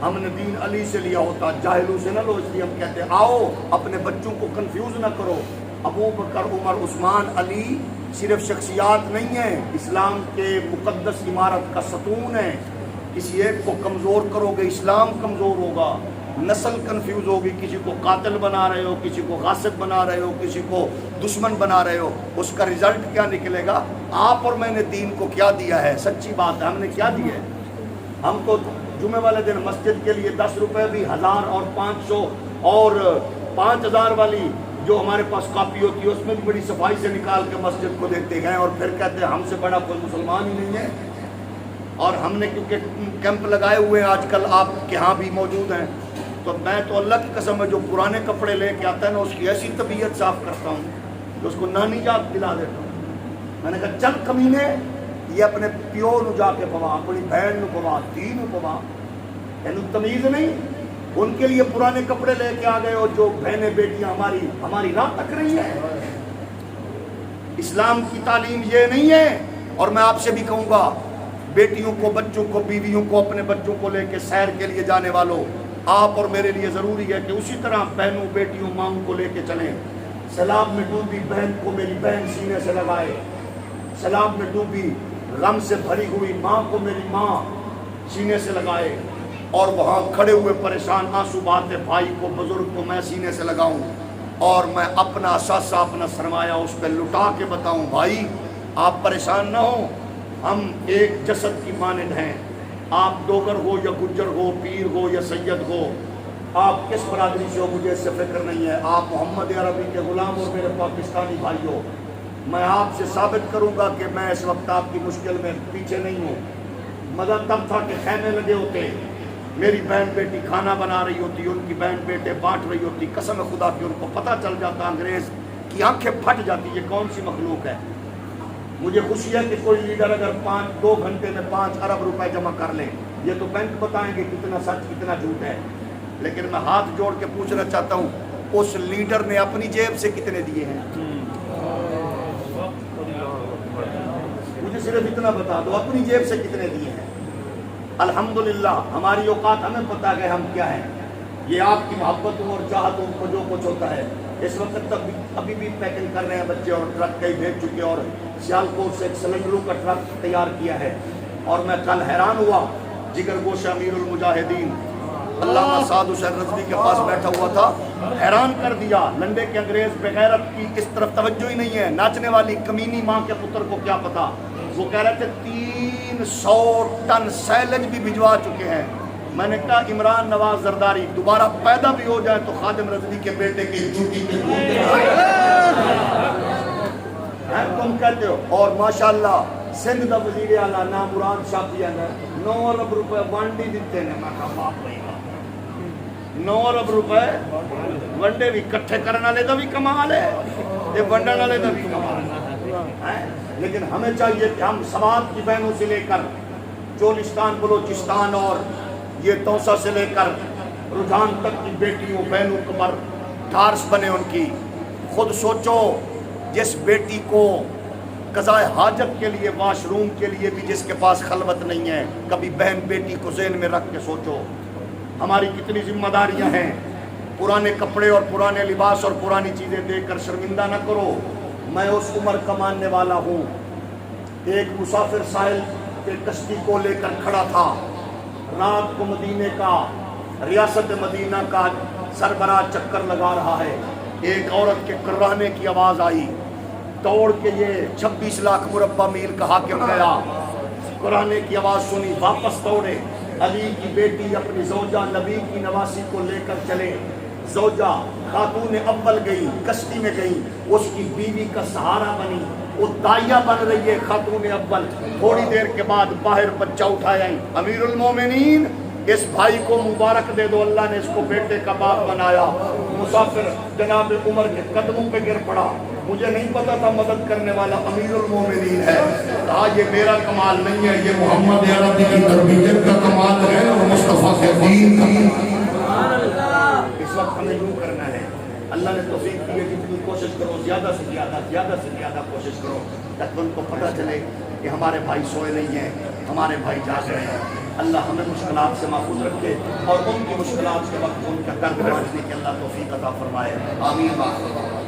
ہم نے دین علی سے لیا ہوتا، جاہلوں سے نہ لو۔ اس لیے ہم کہتے ہیں آؤ اپنے بچوں کو کنفیوز نہ کرو۔ ابو بکر، عمر، عثمان، علی صرف شخصیات نہیں ہیں، اسلام کے مقدس عمارت کا ستون ہے۔ کسی ایک کو کمزور کرو گے اسلام کمزور ہوگا، نسل کنفیوز ہوگی، کسی کو قاتل بنا رہے ہو، کسی کو غاصب بنا رہے ہو، کسی کو دشمن بنا رہے ہو، اس کا رزلٹ کیا نکلے گا؟ آپ اور میں نے دین کو کیا دیا ہے؟ سچی بات ہے، ہم نے کیا دیا ہے؟ ہم تو جمعے والے دن مسجد کے لیے 10 روپے بھی 1000 اور 500 اور 5000 والی جو ہمارے پاس کاپی ہوتی ہے اس میں بھی بڑی صفائی سے نکال کے مسجد کو دیتے ہیں، اور پھر کہتے ہیں ہم سے بڑا کوئی مسلمان ہی نہیں ہے۔ اور ہم نے کیونکہ کیمپ لگائے ہوئے ہیں آج کل، آپ کے ہاں بھی موجود ہیں، تو میں تو اللہ کی قسم ہے جو پرانے کپڑے لے کے آتا ہے نا اس کی ایسی طبیعت صاف کرتا ہوں کہ اس کو نانی یاد دلا دیتا ہوں۔ میں نے کہا چل کمینے، یہ اپنے پیو نو جا کے پوا، اپنی بہن نو پوا، دھی نو پوا، یعنی تمیز نہیں۔ ان کے لیے پرانے کپڑے لے کے آ گئے اور جو بہنیں بیٹیاں ہماری راہ تک رہی ہیں۔ اسلام کی تعلیم یہ نہیں ہے۔ اور میں آپ سے بھی کہوں گا، بیٹیوں کو، بچوں کو، بیویوں کو، اپنے بچوں کو لے کے سیر کے لیے جانے والوں، آپ اور میرے لیے ضروری ہے کہ اسی طرح بہنوں، بیٹیوں، ماؤں کو لے کے چلیں۔ سیلاب میں ڈوبی بہن کو میری بہن سینے سے لگائے، سیلاب میں ڈوبی غم سے بھری ہوئی ماں کو میری ماں سینے سے لگائے، اور وہاں کھڑے ہوئے پریشان آنسو بہاتے بھائی کو، بزرگ کو میں سینے سے لگاؤں، اور میں اپنا اثاثہ، اپنا سرمایہ اس پہ لٹا کے بتاؤں بھائی آپ پریشان نہ ہو، ہم ایک جسد کی مانند ہیں۔ آپ دوگر ہو یا گجر ہو، پیر ہو یا سید ہو، آپ کس برادری سے ہو مجھے اس سے فکر نہیں ہے، آپ محمد عربی کے غلام اور میرے پاکستانی بھائی ہو۔ میں آپ سے ثابت کروں گا کہ میں اس وقت آپ کی مشکل میں پیچھے نہیں ہوں۔ مدد تب تھا کہ خیمے لگے ہوتے، میری بہن بیٹی کھانا بنا رہی ہوتی، ان کی بہن بیٹے بانٹ رہی ہوتی، قسم خدا کی ان کو پتہ چل جاتا، انگریز کی آنکھیں پھٹ جاتی یہ کون سی مخلوق ہے۔ مجھے خوشی ہے کہ کوئی لیڈر اگر 2 گھنٹے میں 5 ارب روپے جمع کر لے، یہ تو بینک بتائیں گے کتنا سچ کتنا جھوٹ ہے۔ لیکن میں ہاتھ جوڑ کے پوچھنا چاہتا ہوں اس لیڈر نے اپنی جیب سے کتنے دیے ہیں؟ مجھے صرف اتنا بتا دو اپنی جیب سے کتنے دیے ہیں؟ الحمدللہ ہماری اوقات ہمیں پتہ ہے ہم کیا ہیں. یہ آپ کی محبتوں اور چاہتوں کو جو کچھ ہوتا ہے اس وقت تک ابھی بھی پیکنگ کر رہے ہیں بچے اور ٹرک کئی بھیج چکے اور سیالکوٹ سے ایک سلنڈروں کا ٹرک تیار کیا ہے. اور میں کل حیران ہوا جگر گوشہ امیر المجاہدین علامہ سعد حسین رضوی کے پاس بیٹھا ہوا تھا. حیران کر دیا لنڈے کے انگریز بغیرت کی اس طرف توجہ ہی نہیں ہے. ناچنے والی کمینی ماں کے پتر کو کیا پتا. وہ کہہ رہے تھے 300 ٹن سیلج بھی بھجوا چکے ہیں. میں نے کہا عمران نواز زرداری دوبارہ پیدا بھی ہو جائے تو خادم رضوی کے بیٹے کی ڈیوٹی پہ تم کہتے ہو. اور ماشاءاللہ سندھ دا وزیر اعلیٰ نامراد شافی نے 9 ارب روپے ونڈی دیتے ہیں. میں کہا باپ بھائی 9 ارب روپے ونڈے بھی کٹھے کرنے والے دا بھی کمال ہے تے ونڈن والے دا بھی کمال ہے. لیکن ہمیں چاہیے کہ ہم سوات کی بہنوں سے لے کر چولستان بلوچستان اور یہ توسا سے لے کر رجحان تک کی بیٹیوں بہنوں کو پر ٹھارس بنے ان کی. خود سوچو جس بیٹی کو قضاء حاجت کے لیے واش روم کے لیے بھی جس کے پاس خلوت نہیں ہے, کبھی بہن بیٹی کو ذہن میں رکھ کے سوچو ہماری کتنی ذمہ داریاں ہیں. پرانے کپڑے اور پرانے لباس اور پرانی چیزیں دیکھ کر شرمندہ نہ کرو. میں اس عمر کا ماننے والا ہوں. ایک مسافر ساحل کے کشتی کو لے کر کھڑا تھا. رات کو مدینے کا ریاست مدینہ کا سربراہ چکر لگا رہا ہے. ایک عورت کے کرانے کی آواز آئی. توڑ کے یہ 26 لاکھ مربع میل کا حاکم گیا. کرانے کی آواز سنی, واپس توڑے. علی کی بیٹی اپنی زوجہ نبی کی نواسی کو لے کر چلے. زوجہ خاتون اول گئی, کشتی میں گئی, اس کی بیوی کا سہارا بنی. وہ دائیا بن رہی ہے خاتون اول. تھوڑی دیر کے بعد باہر بچہ اٹھایا. امیر المومنین اس بھائی کو مبارک دے دو, اللہ نے اس کو بیٹے کا باپ بنایا. مسافر جناب عمر کے قدموں پہ گر پڑا. مجھے نہیں پتا تھا مدد کرنے والا امیر المومنین ہے. کہا یہ میرا کمال نہیں ہے, یہ محمد عربی کی تربیت کا کمال ہے اور مصطفیٰ کے دین کا. اس وقت ہمیں یوں کرنا ہے. اللہ نے توفیق دی ہے, جتنی کوشش کرو زیادہ سے زیادہ کوشش کرو تاکہ ان کو پتہ چلے کہ ہمارے بھائی سوئے نہیں ہیں, ہمارے بھائی جاگ رہے ہیں. اللہ ہمیں مشکلات سے محفوظ رکھے اور ان کی مشکلات کے وقت ان کا درد بانٹنے کی اللہ توفیق عطا فرمائے. آمین.